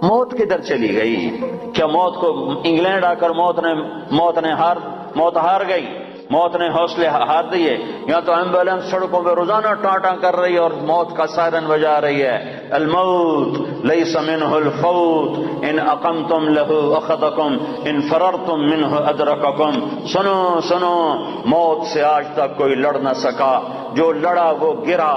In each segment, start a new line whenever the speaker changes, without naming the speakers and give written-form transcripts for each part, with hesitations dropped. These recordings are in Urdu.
موت کدھر چلی گئی؟ کیا موت کو انگلینڈ آ کر موت ہار گئی؟ موت نے حوصلے ہار دیے؟ یا تو ایمبولینس سڑکوں پہ روزانہ ٹاٹا کر رہی ہے اور موت کا سائرن بجا رہی ہے، الموت لیس منہ الفوت ان اقمتم لہ اخذکم ان فررتم منہ ادرککم۔ سنو سنو، موت سے آج تک کوئی لڑ نہ سکا، جو لڑا وہ گرا،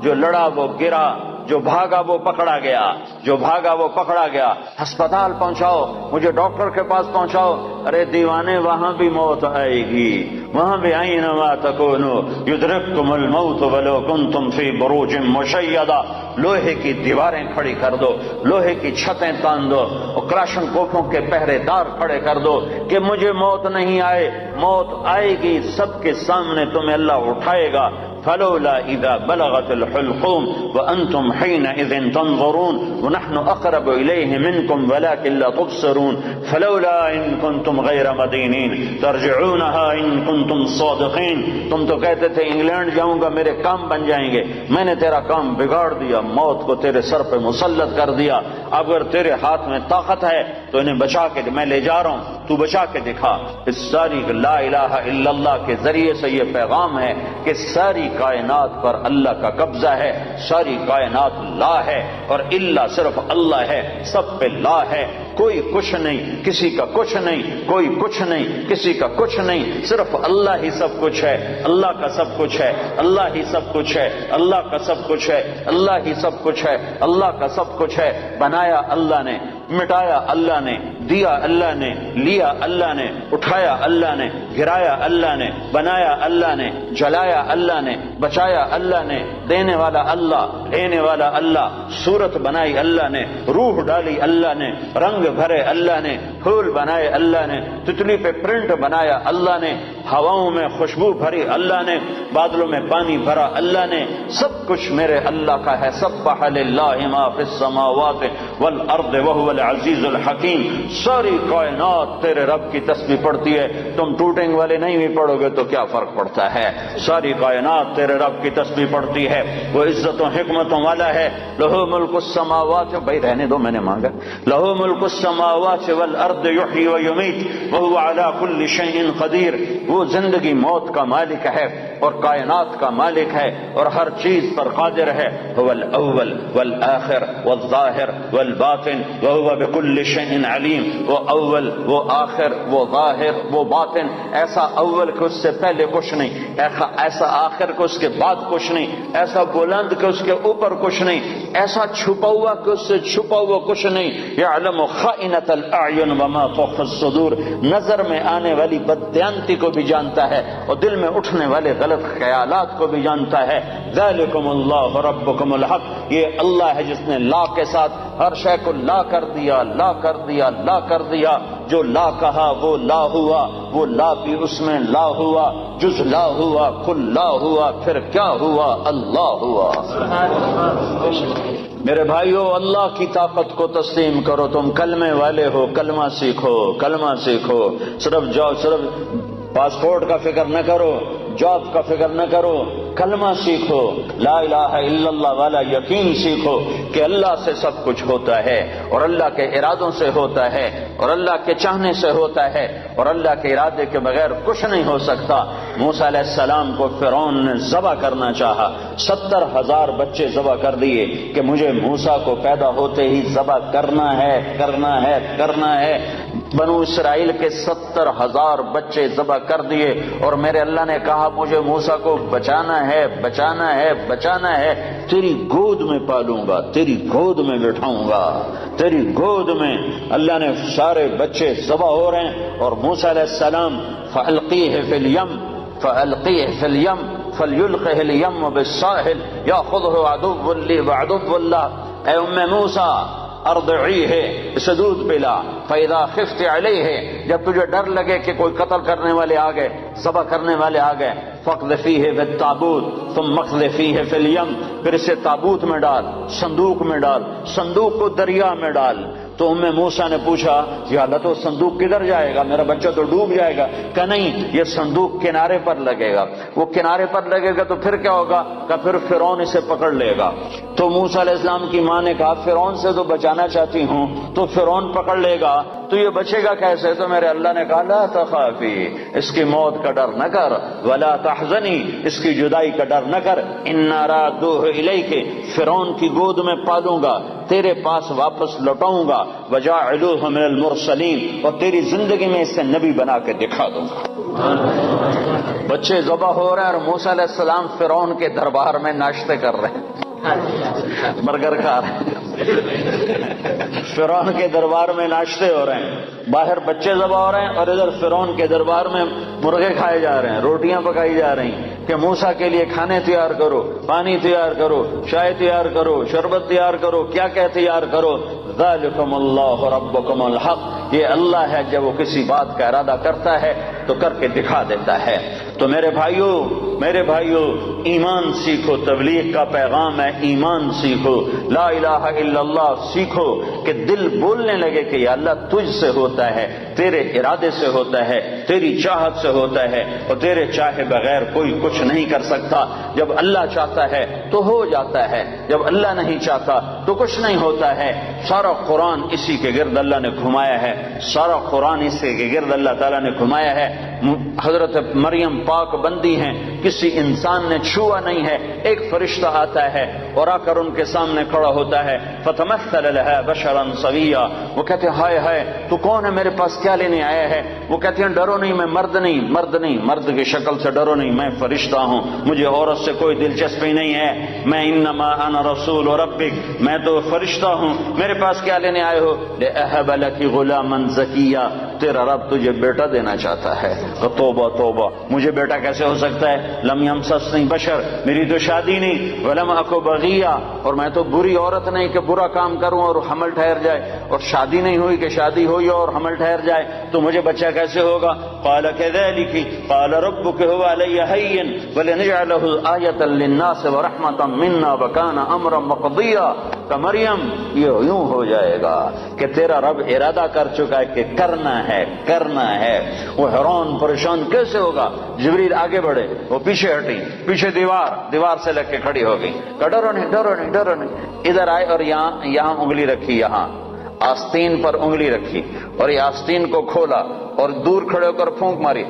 جو لڑا وہ گرا، جو بھاگا وہ پکڑا گیا، جو بھاگا وہ پکڑا گیا۔ ہسپتال پہنچاؤ، مجھے ڈاکٹر کے پاس پہنچاؤ، ارے دیوانے وہاں بھی موت آئے گی، وہاں بھی اینما تکونوا یدرککم الموت ولو کنتم فی بروج مشیدہ۔ لوہے کی دیواریں کھڑی کر دو، لوہے کی چھتیں تان دو، اور کلاشن کوفوں کے پہرے دار کھڑے کر دو کہ مجھے موت نہیں آئے۔ موت آئے گی، سب کے سامنے تمہیں اللہ اٹھائے گا۔ فلولا اذا بلغت الحلقوم وانتم حينئذ تنظرون ونحن اقرب اليه منكم ولكن لا تبصرون فلولا ان كنتم غير مدينين ترجعونها ان كنتم صادقين۔ تم تو کہتے تھے انگلینڈ جاؤں گا میرے کام بن جائیں گے، میں نے تیرا کام بگاڑ دیا، موت کو تیرے سر پہ مسلط کر دیا۔ اگر تیرے ہاتھ میں طاقت ہے تو انہیں بچا کے میں لے جا رہا ہوں، تو بچا کے دکھا۔ اس ساری لا الہ الا اللہ کے ذریعے سے یہ پیغام ہے کہ ساری کائنات پر اللہ کا قبضہ ہے، ساری کائنات لا ہے اور اللہ صرف اللہ ہے، سب پہ لا ہے، کوئی کچھ نہیں، کسی کا کچھ نہیں، کوئی کچھ نہیں، کسی کا کچھ نہیں، صرف اللہ ہی سب کچھ ہے، اللہ کا سب کچھ ہے، اللہ ہی سب کچھ ہے، اللہ کا سب کچھ ہے، اللہ ہی سب کچھ ہے، اللہ کا سب کچھ ہے۔ بنایا اللہ نے، مٹایا اللہ نے، دیا اللہ نے، لیا اللہ نے، اٹھایا اللہ نے، گرایا اللہ نے، بنایا اللہ نے، جلایا اللہ نے، بچایا اللہ نے، دینے والا اللہ، لینے والا اللہ، صورت بنائی اللہ نے، روح ڈالی اللہ نے، رنگ بھرے اللہ نے، پھول بنائے اللہ نے، تتلی پہ پرنٹ بنایا اللہ نے، ہواؤں میں خوشبو بھری اللہ نے، بادلوں میں پانی بھرا اللہ نے، سب کچھ میرے اللہ کا ہے۔ سبح للہ ما فی السماوات والارض وهو العزیز الحکیم۔ ساری کائنات تیرے رب کی تسبیح پڑھتی ہے، تم ٹوٹنگ والے نہیں بھی پڑھو گے تو کیا فرق پڑتا ہے؟ ساری کائنات تیرے رب کی تسبیح پڑھتی ہے، وہ عزت و حکمتوں والا ہے۔ لہو ملک السماوات، بھائی رہنے دو، میں نے مانگا، لہو ملک السماوات والارض یحیی و یمیت وهو علی کل شیء قدیر۔ وہ زندگی موت کا مالک ہے اور کائنات کا مالک ہے اور ہر چیز پر قادر ہے۔ هو الاول والآخر والظاہر والباطن وهو بكل شيء علیم۔ وہ اول، وہ آخر، وہ ظاہر، وہ باطن، ایسا اول کہ اس سے پہلے کچھ نہیں، ایسا آخر کہ اس کے بعد کچھ نہیں، ایسا بلند کہ اس کے اوپر کچھ نہیں، ایسا چھپا ہوا کہ اس سے چھپا ہوا کچھ نہیں۔ یعلم خائنۃ الاعین وما تخفی الصدور، نظر میں آنے والی بددیانتی کو بھی جانتا ہے اور دل میں اٹھنے والے غلط خیالات کو بھی جانتا ہے۔ ذالکم اللہ ربکم الحق، یہ اللہ ہے جس نے لا کے ساتھ ہر شے کو لا کر دیا، لا کر دیا، لا کر دیا۔ جو لا کہا وہ لا ہوا، وہ لا بھی اس میں لا ہوا، جز لا ہوا، کل لا ہوا، پھر کیا ہوا؟ اللہ ہوا۔ میرے بھائیو، اللہ کی طاقت کو تسلیم کرو۔ تم کلمے والے ہو، کلمہ سیکھو، کلمہ سیکھو۔ صرف پاسپورٹ کا فکر نہ کرو، جاب کا فکر نہ کرو، کلمہ سیکھو، لا الہ الا اللہ والا یقین سیکھو کہ اللہ سے سب کچھ ہوتا ہے اور اللہ کے ارادوں سے ہوتا ہے اور اللہ کے چاہنے سے ہوتا ہے اور اللہ کے ارادے کے بغیر کچھ نہیں ہو سکتا۔ موسیٰ علیہ السلام کو فرعون نے ذبح کرنا چاہا، 70,000 بچے ذبح کر دیے کہ مجھے موسیٰ کو پیدا ہوتے ہی ذبح کرنا ہے، کرنا ہے، کرنا ہے۔ بنو اسرائیل کے 70,000 بچے ذبح کر دیے اور میرے اللہ نے کہا مجھے موسیٰ کو بچانا ہے، بچانا ہے، بچانا ہے، تیری گود میں پالوں گا، تیری گود میں بٹھاؤں گا، تیری گود میں۔ اللہ نے سارے بچے ذبح ہو رہے ہیں اور موسیٰ علیہ السلام فَأَلْقِيهِ فِي الْيَمِّ فَأَلْقِيهِ فِي الْيَمِّ فَلْيُلْقِهِ الْيَمُّ بِالسَّاحِلِ يَأْخُذْهُ عَدُوٌّ لِّي وَعَدُوٌّ لَّهُ۔ اے موسیٰ، ارضعیہ، اسے دودھ پلا، فَإِذَا خِفْتِ عَلَيْهِ، جب تجھے ڈر لگے کہ کوئی قتل کرنے والے آ گئے، ذبح کرنے والے آ گئے، فَاقْذِفِيهِ فِي التَّابُوتِ ثُمَّ اقْذِفِيهِ فِي الْيَمِّ، پھر اسے تابوت میں ڈال، صندوق میں ڈال، صندوق کو دریا میں ڈال، تو موسیٰ نے پوچھا یا اللہ تو صندوق کدھر جائے گا، میرا بچہ تو ڈوب جائے گا. کہ نہیں، یہ صندوق کنارے پر لگے گا. وہ کنارے پر لگے گا تو پھر کیا ہوگا؟ کہ پھر فرعون اسے پکڑ لے گا. تو موسیٰ علیہ السلام کی ماں نے کہا فرعون سے تو بچانا چاہتی ہوں، تو فرعون پکڑ لے گا تو یہ بچے گا کیسے؟ تو میرے اللہ نے کہا لا تخافی، اس کی موت کا ڈر نہ کر، ولا تحزنی، اس کی جدائی کا ڈر نہ کر، انا رادوہ الیک، فرعون کی گود میں پالوں گا، تیرے پاس واپس لوٹاؤں گا، وجاعلوہ من المرسلین، اور تیری زندگی میں اسے نبی بنا کے دکھا دوں گا. بچے ذبح ہو رہے ہیں اور موسیٰ علیہ السلام فرعون کے دربار میں ناشتے کر رہے ہیں، برگر کھا رہے ہیں. فرعون کے دربار میں ناشتے ہو رہے ہیں، باہر بچے ذبح ہو رہے ہیں اور ادھر فرعون کے دربار میں مرغے کھائے جا رہے ہیں، روٹیاں پکائی جا رہی ہیں کہ موسیٰ کے لیے کھانے تیار کرو، پانی تیار کرو، چائے تیار کرو، شربت تیار کرو، کیا کیا تیار کرو. ذالکم اللہ ربکم الحق، یہ اللہ ہے جب وہ کسی بات کا ارادہ کرتا ہے تو کر کے دکھا دیتا ہے. تو میرے بھائیوں ایمان سیکھو، تبلیغ کا پیغام ہے ایمان سیکھو، لا الہ الا اللہ سیکھو کہ دل بولنے لگے کہ یا اللہ تجھ سے ہوتا ہے، تیرے ارادے سے ہوتا ہے، تیری چاہت سے ہوتا ہے، اور تیرے چاہے بغیر کوئی کچھ نہیں کر سکتا. جب اللہ چاہتا ہے تو ہو جاتا ہے، جب اللہ نہیں چاہتا تو کچھ نہیں ہوتا ہے. سارا قرآن اسی کے گرد اللہ نے گھمایا ہے، سارا قرآن اسی کے گرد اللہ تعالیٰ نے گھمایا ہے. حضرت مریم پاک بندی ہیں، کسی انسان نے چھوا نہیں ہے. ایک فرشتہ آتا ہے اور آ کر ان کے سامنے کھڑا ہوتا ہے، فتمثل لها بشرا سویا، وہ کہتے ہیں ہائے ہائے تو کون ہے، میرے پاس کیا لینے آیا ہے؟ وہ کہتے ہیں ڈرو نہیں، میں مرد نہیں، مرد کی شکل سے ڈرو نہیں، میں فرشتہ ہوں، مجھے عورت سے کوئی دلچسپی نہیں ہے. میں انما انا رسول ربک، میں تو فرشتہ ہوں، میرے پاس کیا لینے آئے ہو؟ لأہب لک غلاما زکیا، تیرا رب تجھے بیٹا دینا چاہتا ہے. تو توبہ، مجھے بیٹا کیسے ہو سکتا ہے؟ لم یمسسنی بشر، میری تو شادی نہیں، ولم اکو بغیہ، اور میں تو بری عورت نہیں کہ برا کام کروں اور حمل ٹھہر جائے، اور شادی نہیں ہوئی کہ شادی ہوئی اور حمل ٹھہر جائے، تو مجھے بچہ کیسے ہوگا؟ قال کذلک قال ربک هو علی ہین ولنجعلہ آیۃ للناس ورحمۃ منا وکان امرا مقضیا. کہ مریم یہ یوں ہو جائے گا کہ تیرا رب ارادہ کر چکا ہے کہ کرنا ہے. وہ حیران پریشان کیسے ہوگا؟ جبریل آگے بڑھے، وہ پیچھے ہٹی، پیچھے دیوار سے لگ کے کھڑی ہو گئی. ڈرو نہیں. ادھر آئے اور یہاں انگلی رکھی، یہاں آستین پر انگلی رکھی اور یہ آستین کو کھولا اور دور کھڑے ہو کر پھونک ماری،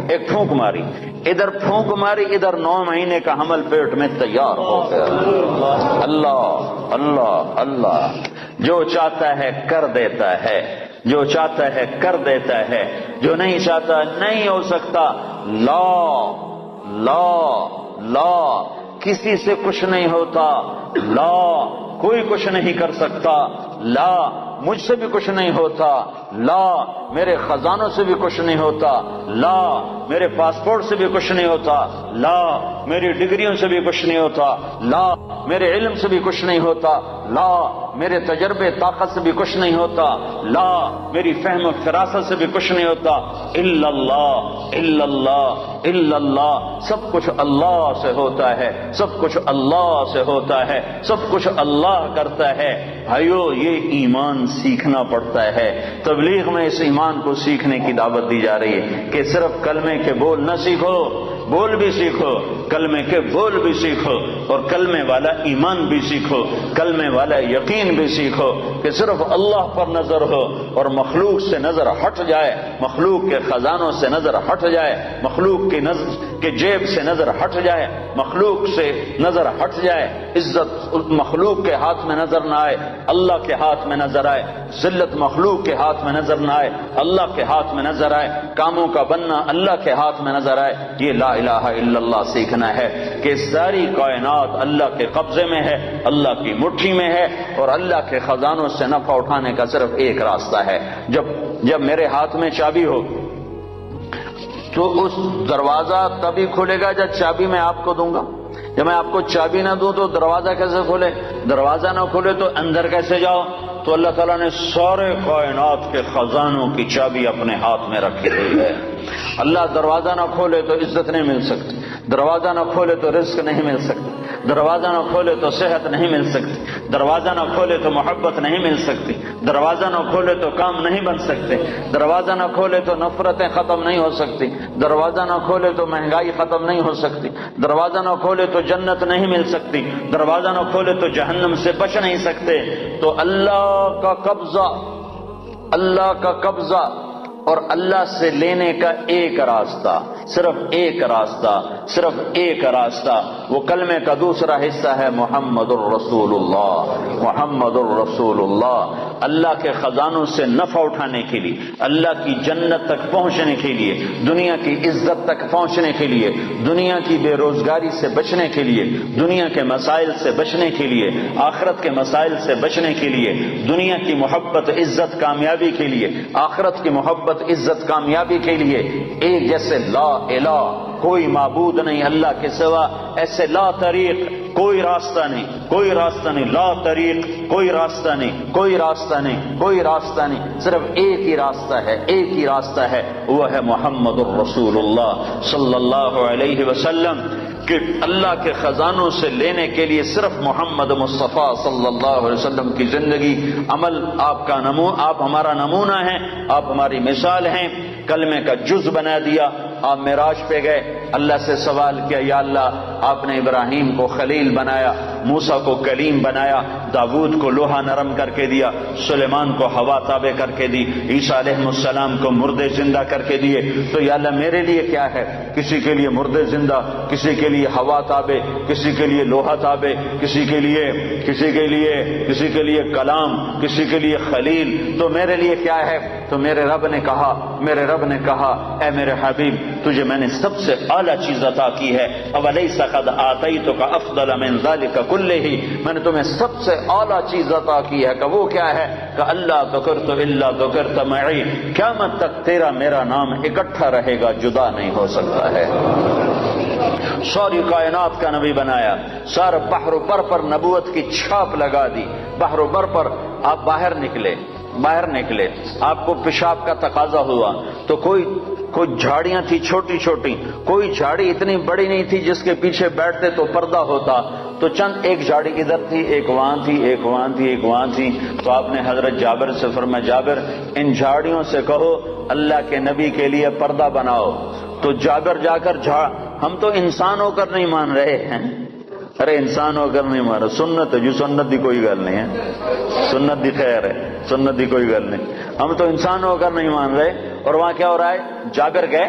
ایک پھونک ماری، ادھر پھونک ماری، ادھر 9 مہینے کا حمل پیٹ میں تیار ہو گیا. اللہ جو چاہتا ہے کر دیتا ہے، جو چاہتا ہے کر دیتا ہے، جو نہیں چاہتا نہیں ہو سکتا. لا کسی سے کچھ نہیں ہوتا، لا کوئی کچھ نہیں کر سکتا، لا مجھ سے بھی کچھ نہیں ہوتا، لا میرے خزانوں سے بھی کچھ نہیں ہوتا، لا میرے پاسپورٹ سے بھی کچھ نہیں ہوتا، لا میری ڈگریوں سے بھی کچھ نہیں ہوتا، لا میرے علم سے بھی کچھ نہیں ہوتا، لا میرے تجربے طاقت سے بھی کچھ نہیں ہوتا، لا میری فہم و فراست سے بھی کچھ نہیں ہوتا. الا اللہ، سب کچھ اللہ سے ہوتا ہے، سب کچھ اللہ سے ہوتا ہے، سب کچھ اللہ کرتا ہے. بھائیو یہ ایمان سیکھنا پڑتا ہے. تبلیغ میں اس ایمان کو سیکھنے کی دعوت دی جا رہی ہے کہ صرف کلمے کے بول نہ سیکھو، بول بھی سیکھو، کلمے کے بول بھی سیکھو، اور کلمے والا ایمان بھی سیکھو، کلمے والا یقین بھی سیکھو کہ صرف اللہ پر نظر ہو اور مخلوق سے نظر ہٹ جائے، مخلوق کے خزانوں سے نظر ہٹ جائے، مخلوق کے جیب سے نظر ہٹ جائے، مخلوق سے نظر ہٹ جائے، عزت مخلوق کے ہاتھ میں نظر نہ آئے، اللہ کے ہاتھ میں نظر آئے، ذلت مخلوق کے ہاتھ میں نظر نہ آئے، اللہ کے ہاتھ میں نظر آئے، کاموں کا بننا اللہ کے ہاتھ میں نظر آئے. یہ لا الہ الا اللہ سیکھنا ہے کہ ساری کائنات اللہ کے قبضے میں ہے، اللہ کی مٹھی میں ہے، اور اللہ کے خزانوں سے نفع اٹھانے کا صرف ایک راستہ ہے. جب میرے ہاتھ میں چابی ہو تو اس دروازہ تبھی کھلے گا جب چابی میں آپ کو دوں گا. جب میں آپ کو چابی نہ دوں تو دروازہ کیسے کھلے؟ دروازہ نہ کھلے تو اندر کیسے جاؤ؟ تو اللہ تعالیٰ نے سارے کائنات کے خزانوں کی چابی اپنے ہاتھ میں رکھی ہوئی ہے. اللہ دروازہ نہ کھولے تو عزت نہیں مل سکتی، دروازہ نہ کھولے تو رزق نہیں مل سکتا، دروازہ نہ کھولے تو صحت نہیں مل سکتی، دروازہ نہ کھولے تو محبت نہیں مل سکتی، دروازہ نہ کھولے تو کام نہیں بن سکتے، دروازہ نہ کھولے تو نفرتیں ختم نہیں ہو سکتی، دروازہ نہ کھولے تو مہنگائی ختم نہیں ہو سکتی، دروازہ نہ کھولے تو جنت نہیں مل سکتی، دروازہ نہ کھولے تو جہنم سے بچ نہیں سکتے۔ تو اللہ کا قبضہ اور اللہ سے لینے کا ایک راستہ، صرف ایک راستہ، صرف ایک راستہ، وہ کلمے کا دوسرا حصہ ہے محمد الرسول اللہ، محمد الرسول اللہ۔ اللہ کے خزانوں سے نفع اٹھانے کے لیے، اللہ کی جنت تک پہنچنے کے لیے، دنیا کی عزت تک پہنچنے کے لیے، دنیا کی بے روزگاری سے بچنے کے لیے، دنیا کے مسائل سے بچنے کے لیے، آخرت کے مسائل سے بچنے کے لیے، دنیا کی محبت عزت کامیابی کے لیے، آخرت کی محبت عزت کامیابی کے لیے، ایک جیسے لا الہ، کوئی معبود نہیں اللہ کے سوا، ایسے لا طریق، کوئی راستہ نہیں، کوئی راستہ نہیں، لا طریق، کوئی راستہ نہیں، کوئی راستہ نہیں، کوئی راستہ نہیں، صرف ایک ہی راستہ ہے، ایک ہی راستہ ہے، وہ ہے محمد الرسول اللہ صلی اللہ علیہ وسلم۔ کہ اللہ کے خزانوں سے لینے کے لیے صرف محمد مصطفیٰ صلی اللہ علیہ وسلم کی زندگی، عمل، آپ ہمارا نمونہ ہیں، آپ ہماری مثال ہیں۔ کلمے کا جز بنا دیا، آپ معراج پہ گئے، اللہ سے سوال کیا، یا اللہ آپ نے ابراہیم کو خلیل بنایا، موسیٰ کو کلیم بنایا، داود کو لوہا نرم کر کے دیا، سلیمان کو ہوا تابع کر کے دی، عیسیٰ علیہ السلام کو مردے زندہ کر کے دیے، تو یا اللہ میرے لیے کیا ہے؟ کسی کے لیے مردے زندہ، کسی کے لیے ہوا تابع، کسی کے لیے لوہا تابع، کسی کے لیے کلام، کسی کے لیے خلیل، تو میرے لیے کیا ہے؟ تو میرے رب نے کہا اے میرے حبیب، تجھے میں نے سب سے اعلیٰ چیز عطا کی ہے، اولیس قد آتیتک افضل من ذلک کلہ، میں نے تمہیں سب سے اعلیٰ چیز عطا کی ہے، کہ وہ کیا ہے؟ کہ اللہ ذکرت الا ذکرت معی، قیامت تک تیرا میرا نام اکٹھا رہے گا، جدا نہیں ہو سکتا ہے۔ ساری کائنات کا نبی بنایا، سارے بحر و بر پر نبوت کی چھاپ لگا دی، بحر و بر پر آپ باہر نکلے، آپ کو پیشاب کا تقاضا ہوا تو کوئی جھاڑیاں تھی چھوٹی چھوٹی، کوئی جھاڑی اتنی بڑی نہیں تھی جس کے پیچھے بیٹھتے تو پردہ ہوتا، تو چند ایک جھاڑی ادھر تھی، ایک وہاں تھی، ایک وہاں تھی، ایک وہاں تھی، تو آپ نے حضرت جابر سے فرمایا، جابر ان جھاڑیوں سے کہو اللہ کے نبی کے لیے پردہ بناؤ، تو جابر جا کر ہم تو انسان ہو کر نہیں مان رہے ہیں، ارے انسان ہو کر نہیں مان رہے، سنت ہے جو سنت دی کوئی گل نہیں ہے، سنت دی خیر ہے، سنت دی کوئی گل نہیں، ہم تو انسان ہو کر نہیں مان رہے۔ اور وہاں کیا ہو رہا ہے؟ جابر گئے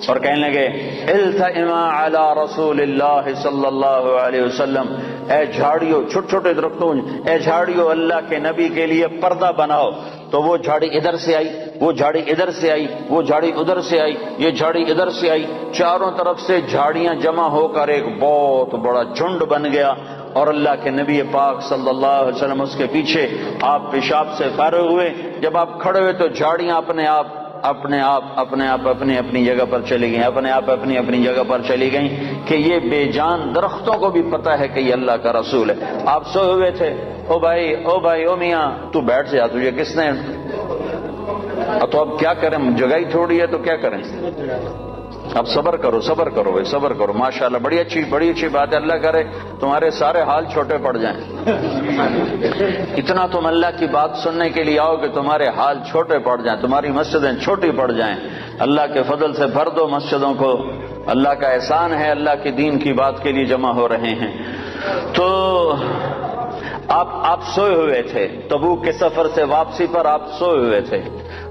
اور کہنے لگے التئما علی رسول اللہ صلی اللہ علیہ وسلم، اے جھاڑیوں، چھوٹے چھوٹے درختوں، اے جھاڑیوں اللہ کے نبی کے لیے پردہ بناؤ، تو وہ جھاڑی ادھر سے آئی، وہ جھاڑی ادھر سے آئی، وہ جھاڑی ادھر سے آئی، یہ جھاڑی ادھر سے آئی، چاروں طرف سے جھاڑیاں جمع ہو کر ایک بہت بڑا جھنڈ بن گیا، اور اللہ کے نبی پاک صلی اللہ علیہ وسلم اس کے پیچھے، آپ پیشاب سے فارغ ہوئے، جب آپ کھڑے ہوئے تو جھاڑیاں اپنے آپ اپنی جگہ پر چلی گئیں، اپنی جگہ پر چلی گئیں، کہ یہ بے جان درختوں کو بھی پتہ ہے کہ یہ اللہ کا رسول ہے۔ آپ سوئے ہوئے تھے، او بھائی او میاں تو بیٹھ جا، تجھے کس نے، تو اب کیا کریں، جگہ ہی تھوڑی ہے تو کیا کریں، اب صبر کرو بھائی، صبر کرو، ماشاءاللہ بڑی اچھی بات ہے، اللہ کرے تمہارے سارے حال چھوٹے پڑ جائیں، اتنا تم اللہ کی بات سننے کے لیے آؤ کہ تمہارے حال چھوٹے پڑ جائیں، تمہاری مسجدیں چھوٹی پڑ جائیں، اللہ کے فضل سے بھر دو مسجدوں کو، اللہ کا احسان ہے، اللہ کے دین کی بات کے لیے جمع ہو رہے ہیں۔ تو آپ سوئے ہوئے تھے، تبوک کے سفر سے واپسی پر آپ سوئے ہوئے تھے،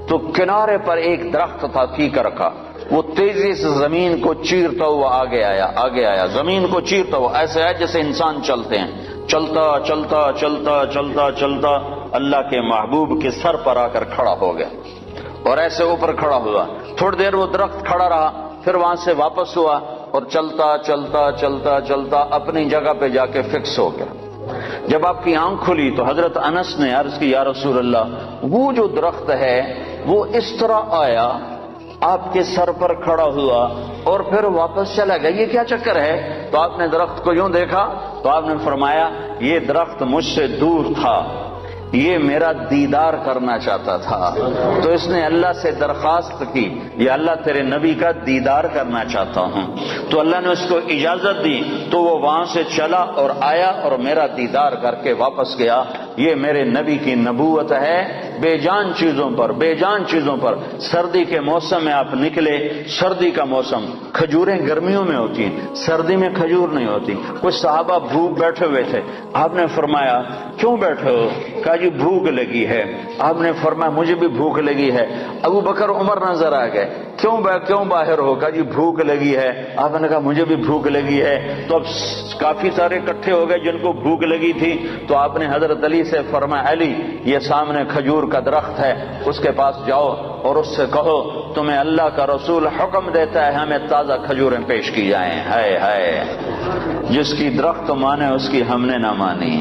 تو کنارے پر ایک درخت تھا کیکر کا، وہ تیزی سے زمین کو چیرتا ہوا آگے آیا، زمین کو چیرتا ہوا، ایسے ہے جیسے انسان چلتے ہیں، چلتا اللہ کے محبوب کے سر پر آ کر کھڑا ہو گیا، اور ایسے اوپر کھڑا ہوا، تھوڑی دیر وہ درخت کھڑا رہا، پھر وہاں سے واپس ہوا، اور چلتا اپنی جگہ پہ جا کے فکس ہو گیا۔ جب آپ کی آنکھ کھلی تو حضرت انس نے عرض کی، یا رسول اللہ، وہ جو درخت ہے وہ اس طرح آیا، آپ کے سر پر کھڑا ہوا اور پھر واپس چلا گیا، یہ کیا چکر ہے؟ تو آپ نے درخت کو یوں دیکھا تو آپ نے فرمایا، یہ درخت مجھ سے دور تھا، یہ میرا دیدار کرنا چاہتا تھا، تو اس نے اللہ سے درخواست کی یا اللہ تیرے نبی کا دیدار کرنا چاہتا ہوں، تو اللہ نے اس کو اجازت دی، تو وہ وہاں سے چلا اور آیا اور میرا دیدار کر کے واپس گیا۔ یہ میرے نبی کی نبوت ہے۔ بے جان چیزوں پر سردی کے موسم میں آپ نکلے، سردی کا موسم، کھجوریں گرمیوں میں ہوتی ہیں، سردی میں کھجور نہیں ہوتی۔ کچھ صحابہ بھوک بیٹھے ہوئے تھے، آپ نے فرمایا کیوں بیٹھے ہو؟ کہا جی بھوک لگی ہے۔ آپ نے فرمایا مجھے بھی بھوک لگی ہے۔ ابو بکر عمر نظر آ گئے، کیوں باہر ہو؟ کہا جی بھوک لگی ہے۔ آپ نے کہا مجھے بھی بھوک لگی ہے۔ تو اب کافی سارے اکٹھے ہو گئے جن کو بھوک لگی تھی، تو آپ نے حضرت علی سے فرمایا علی یہ سامنے کھجور کا درخت ہے، اس کے پاس جاؤ اور اس سے کہو تمہیں اللہ کا رسول حکم دیتا ہے ہمیں تازہ کھجوریں پیش کی جائیں۔ ہائے ہائے، جس کی درخت مانے اس کی ہم نے نہ مانی۔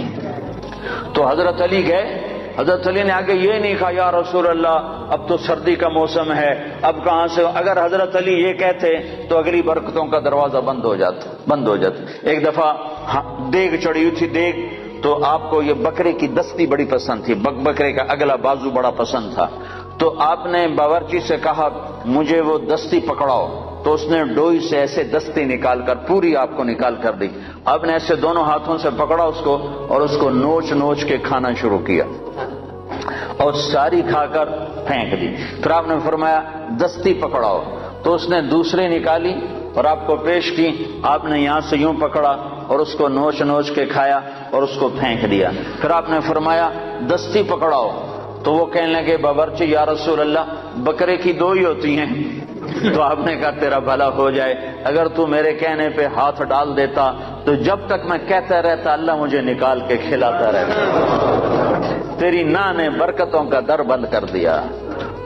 تو حضرت علی گئے، حضرت علی نے آگے یہ نہیں کہا یا رسول اللہ اب تو سردی کا موسم ہے، اب کہاں سے؟ اگر حضرت علی یہ کہتے تو اگلی برکتوں کا دروازہ بند ہو جاتا۔ ایک دفعہ دیگ چڑھی ہوئی تھی، دیگ تو آپ کو یہ بکرے کی دستی بڑی پسند تھی، بکرے کا اگلا بازو بڑا پسند تھا، تو آپ نے باورچی سے کہا مجھے وہ دستی پکڑاؤ، تو اس نے ڈوئی سے ایسے دستی نکال کر پوری آپ کو نکال کر دی۔ آپ نے ایسے دونوں ہاتھوں سے پکڑا اس کو اور اس کو نوچ کے کھانا شروع کیا اور ساری کھا کر پھینک دی۔ پھر آپ نے فرمایا دستی پکڑاؤ، تو اس نے دوسری نکالی اور آپ کو پیش کی۔ آپ نے یہاں سے یوں پکڑا اور اس کو نوچ کے کھایا اور اس کو پھینک دیا۔ پھر آپ نے فرمایا دستی پکڑاؤ، تو وہ کہنے لگے باورچی یا رسول اللہ بکرے کی دو ہی ہوتی ہیں۔ تو آپ نے کہا تیرا بھلا ہو جائے، اگر تو میرے کہنے پہ ہاتھ ڈال دیتا تو جب تک میں کہتا رہتا اللہ مجھے نکال کے کھلاتا رہتا۔ تیری نا نے برکتوں کا در بند کر دیا۔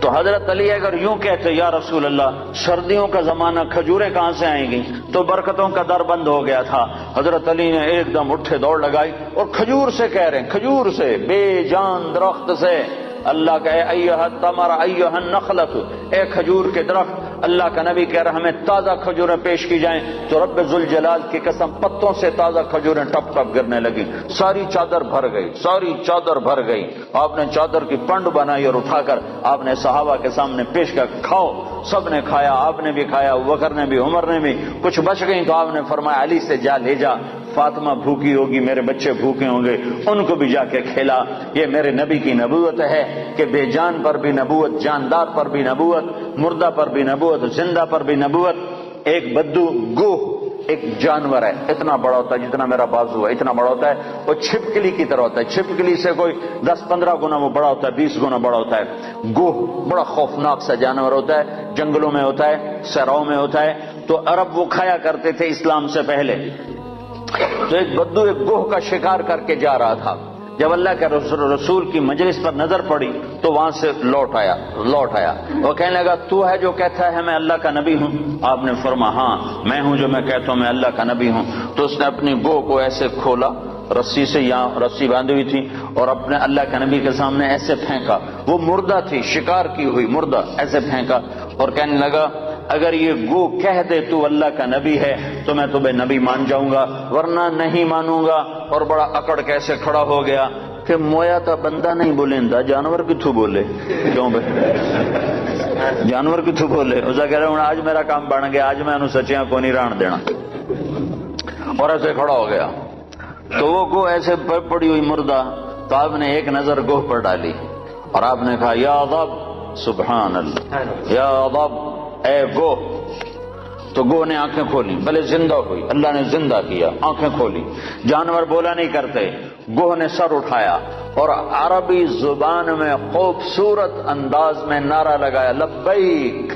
تو حضرت علی اگر یوں کہتے یا رسول اللہ سردیوں کا زمانہ کھجوریں کہاں سے آئیں گی، تو برکتوں کا در بند ہو گیا تھا۔ حضرت علی نے ایک دم اٹھے دوڑ لگائی اور کھجور سے کہہ رہے ہیں، کھجور سے، بے جان درخت سے اللہ کا ایھا التمر ایھا النخلۃ، اے کھجور کے درخت، اللہ کا نبی کہہ رہا ہمیں تازہ کھجوریں پیش کی جائیں، تو رب ذوالجلال کی قسم پتوں سے تازہ کھجوریں ٹپ ٹپ گرنے لگی، ساری چادر بھر گئی۔ آپ نے چادر کی پنڈ بنائی اور اٹھا کر آپ نے صحابہ کے سامنے پیش کر کھاؤ، سب نے کھایا، آپ نے بھی کھایا، ابوبکر نے بھی، عمر نے بھی، کچھ بچ گئی تو آپ نے فرمایا علی سے جا لے جا، فاطمہ بھوکی ہوگی، میرے بچے بھوکے ہوں گے، ان کو بھی جا کے کھلا۔ یہ میرے نبی کی نبوت ہے کہ بے جان پر بھی نبوت، جاندار پر بھی نبوت، مردہ پر بھی نبوت، زندہ پر بھی نبوت۔ ایک بدو گوہ ایک جانور ہے، اتنا بڑا ہوتا ہے جتنا میرا بازو ہے، اتنا بڑا ہوتا ہے، وہ چھپکلی کی طرح ہوتا ہے، چھپکلی سے کوئی 10-15 گنا وہ بڑا ہوتا ہے، 20 گنا بڑا ہوتا ہے۔ گوہ بڑا خوفناک سا جانور ہوتا ہے، جنگلوں میں ہوتا ہے، صحراؤں میں ہوتا ہے، تو عرب وہ کھایا کرتے تھے اسلام سے پہلے۔ تو ایک بدو ایک گوہ کا شکار کر کے جا رہا تھا، جب اللہ کے رسول کی مجلس پر نظر پڑی تو وہاں سے لوٹ آیا، وہ کہنے لگا تو ہے جو کہتا ہے میں اللہ کا نبی ہوں؟ آپ نے فرمایا ہاں میں ہوں جو میں کہتا ہوں میں اللہ کا نبی ہوں۔ تو اس نے اپنی گوہ کو ایسے کھولا، رسی سے، یہاں رسی باندھی ہوئی تھی، اور اپنے اللہ کے نبی کے سامنے ایسے پھینکا، وہ مردہ تھی، شکار کی ہوئی مردہ، ایسے پھینکا اور کہنے لگا اگر یہ گو کہہ دے تو اللہ کا نبی ہے تو میں تمہیں نبی مان جاؤں گا، ورنہ نہیں مانوں گا۔ اور بڑا اکڑ کیسے کھڑا ہو گیا کہ مویا تا بندہ نہیں بولیندا، جانور کتھوں بولے؟ کیوں بھائی جانور کتھوں بولے؟ اس کہہ رہے ہوں آج میرا کام بن گیا، آج میں انہوں سچیاں کو نہیں ران دینا، اور ایسے کھڑا ہو گیا۔ تو وہ گو ایسے پڑی ہوئی مردہ، تو آپ نے ایک نظر گوہ پر ڈالی اور آپ نے کہا یا ضب، سبحان اللہ، یا ضب، اے گو۔ تو گو نے آنکھیں کھولی، بھلے زندہ ہوئی، اللہ نے زندہ کیا، آنکھیں کھولی، جانور بولا نہیں کرتے۔ گوہ نے سر اٹھایا اور عربی زبان میں خوبصورت انداز میں نعرہ لگایا لبیک۔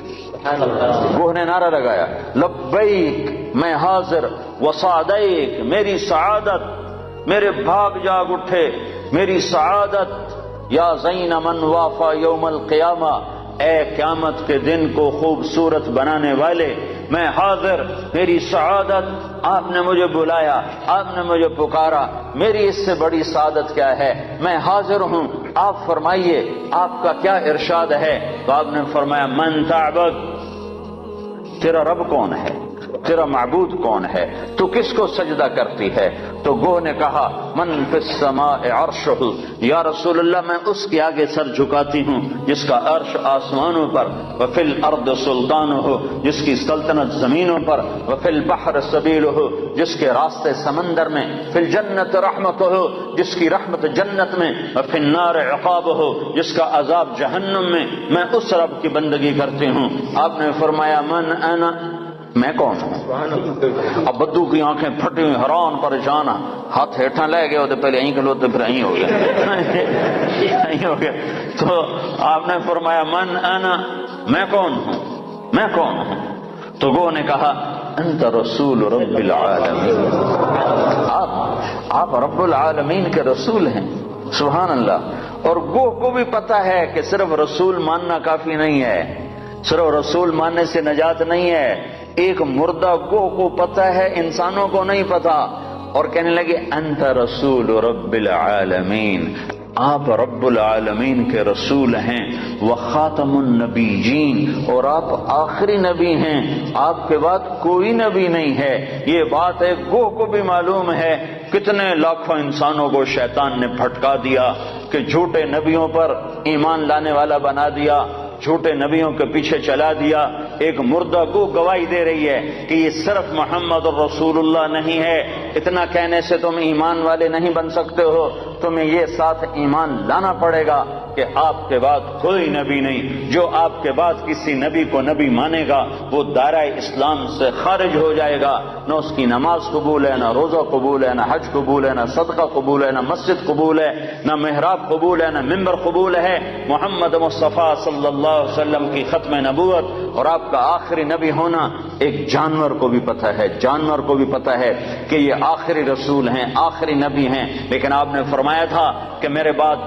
گوہ نے نعرہ لگایا لبیک، میں حاضر، وسعدیک، میری سعادت، میرے بھاگ جاگ اٹھے میری سعادت، یا زین من وافا یوم القیامہ، اے قیامت کے دن کو خوبصورت بنانے والے، میں حاضر، میری سعادت، آپ نے مجھے بلایا، آپ نے مجھے پکارا، میری اس سے بڑی سعادت کیا ہے، میں حاضر ہوں، آپ فرمائیے آپ کا کیا ارشاد ہے؟ تو آپ نے فرمایا من تعبد، تیرا رب کون ہے؟ تیرا معبود کون ہے؟ تو کس کو سجدہ کرتی ہے؟ تو گو نے کہا من فی السماء عرشہ، یا رسول اللہ میں اس کے آگے سر جھکاتی ہوں جس کا عرش آسمانوں پر، وفی الارض سلطانہ، جس کی سلطنت زمینوں پر، وفی البحر سبیلہ، جس کے راستے سمندر میں، فی الجنت رحمتہ، جس کی رحمت جنت میں، وفی النار عقابہ، جس کا عذاب جہنم میں اس رب کی بندگی کرتی ہوں۔ آپ نے فرمایا من انا، میں کون ہوں؟ اب بدو کی آنکھیں پھٹی ہوئی، حیران پریشان، ہاتھ ہیٹھاں لے گئے، پہلے یہیں کھلوتے پھر یہیں ہو گئے تو آپ نے فرمایا من انا، میں کون ہوں، میں کون ہوں؟ تو وہ نے کہا انت رسول رب العالمین، آپ رب العالمین کے رسول ہیں۔ سبحان اللہ۔ اور گو کو بھی پتا ہے کہ صرف رسول ماننا کافی نہیں ہے، صرف رسول ماننے سے نجات نہیں ہے، ایک مردہ گو کو پتا ہے، انسانوں کو نہیں پتا، اور کہنے لگے انت رسول رب العالمین، آپ رب العالمین کے رسول ہیں، وخاتم النبیین، اور آپ آخری نبی ہیں، آپ کے بعد کوئی نبی نہیں ہے۔ یہ بات ہے گو کو بھی معلوم ہے۔ کتنے لاکھوں انسانوں کو شیطان نے پھٹکا دیا کہ جھوٹے نبیوں پر ایمان لانے والا بنا دیا، جھوٹے نبیوں کے پیچھے چلا دیا۔ ایک مردہ گو گواہی دے رہی ہے کہ یہ صرف محمد الرسول اللہ نہیں ہے، اتنا کہنے سے تم ایمان والے نہیں بن سکتے ہو، تمہیں یہ ساتھ ایمان لانا پڑے گا کہ آپ کے بعد کوئی نبی نہیں۔ جو آپ کے بعد کسی نبی کو نبی مانے گا وہ دائرہ اسلام سے خارج ہو جائے گا، نہ اس کی نماز قبول ہے، نہ روزہ قبول ہے، نہ حج قبول ہے، نہ صدقہ قبول ہے، نہ مسجد قبول ہے، نہ محراب قبول ہے، نہ ممبر قبول ہے۔ محمد مصطفیٰ صلی اللہ علیہ وسلم کی ختم نبوت اور آپ کا آخری نبی ہونا ایک جانور کو بھی پتہ ہے، جانور کو بھی پتہ ہے کہ یہ آخری رسول ہیں، آخری نبی ہیں۔ لیکن آپ نے فرمایا تھا کہ میرے بعد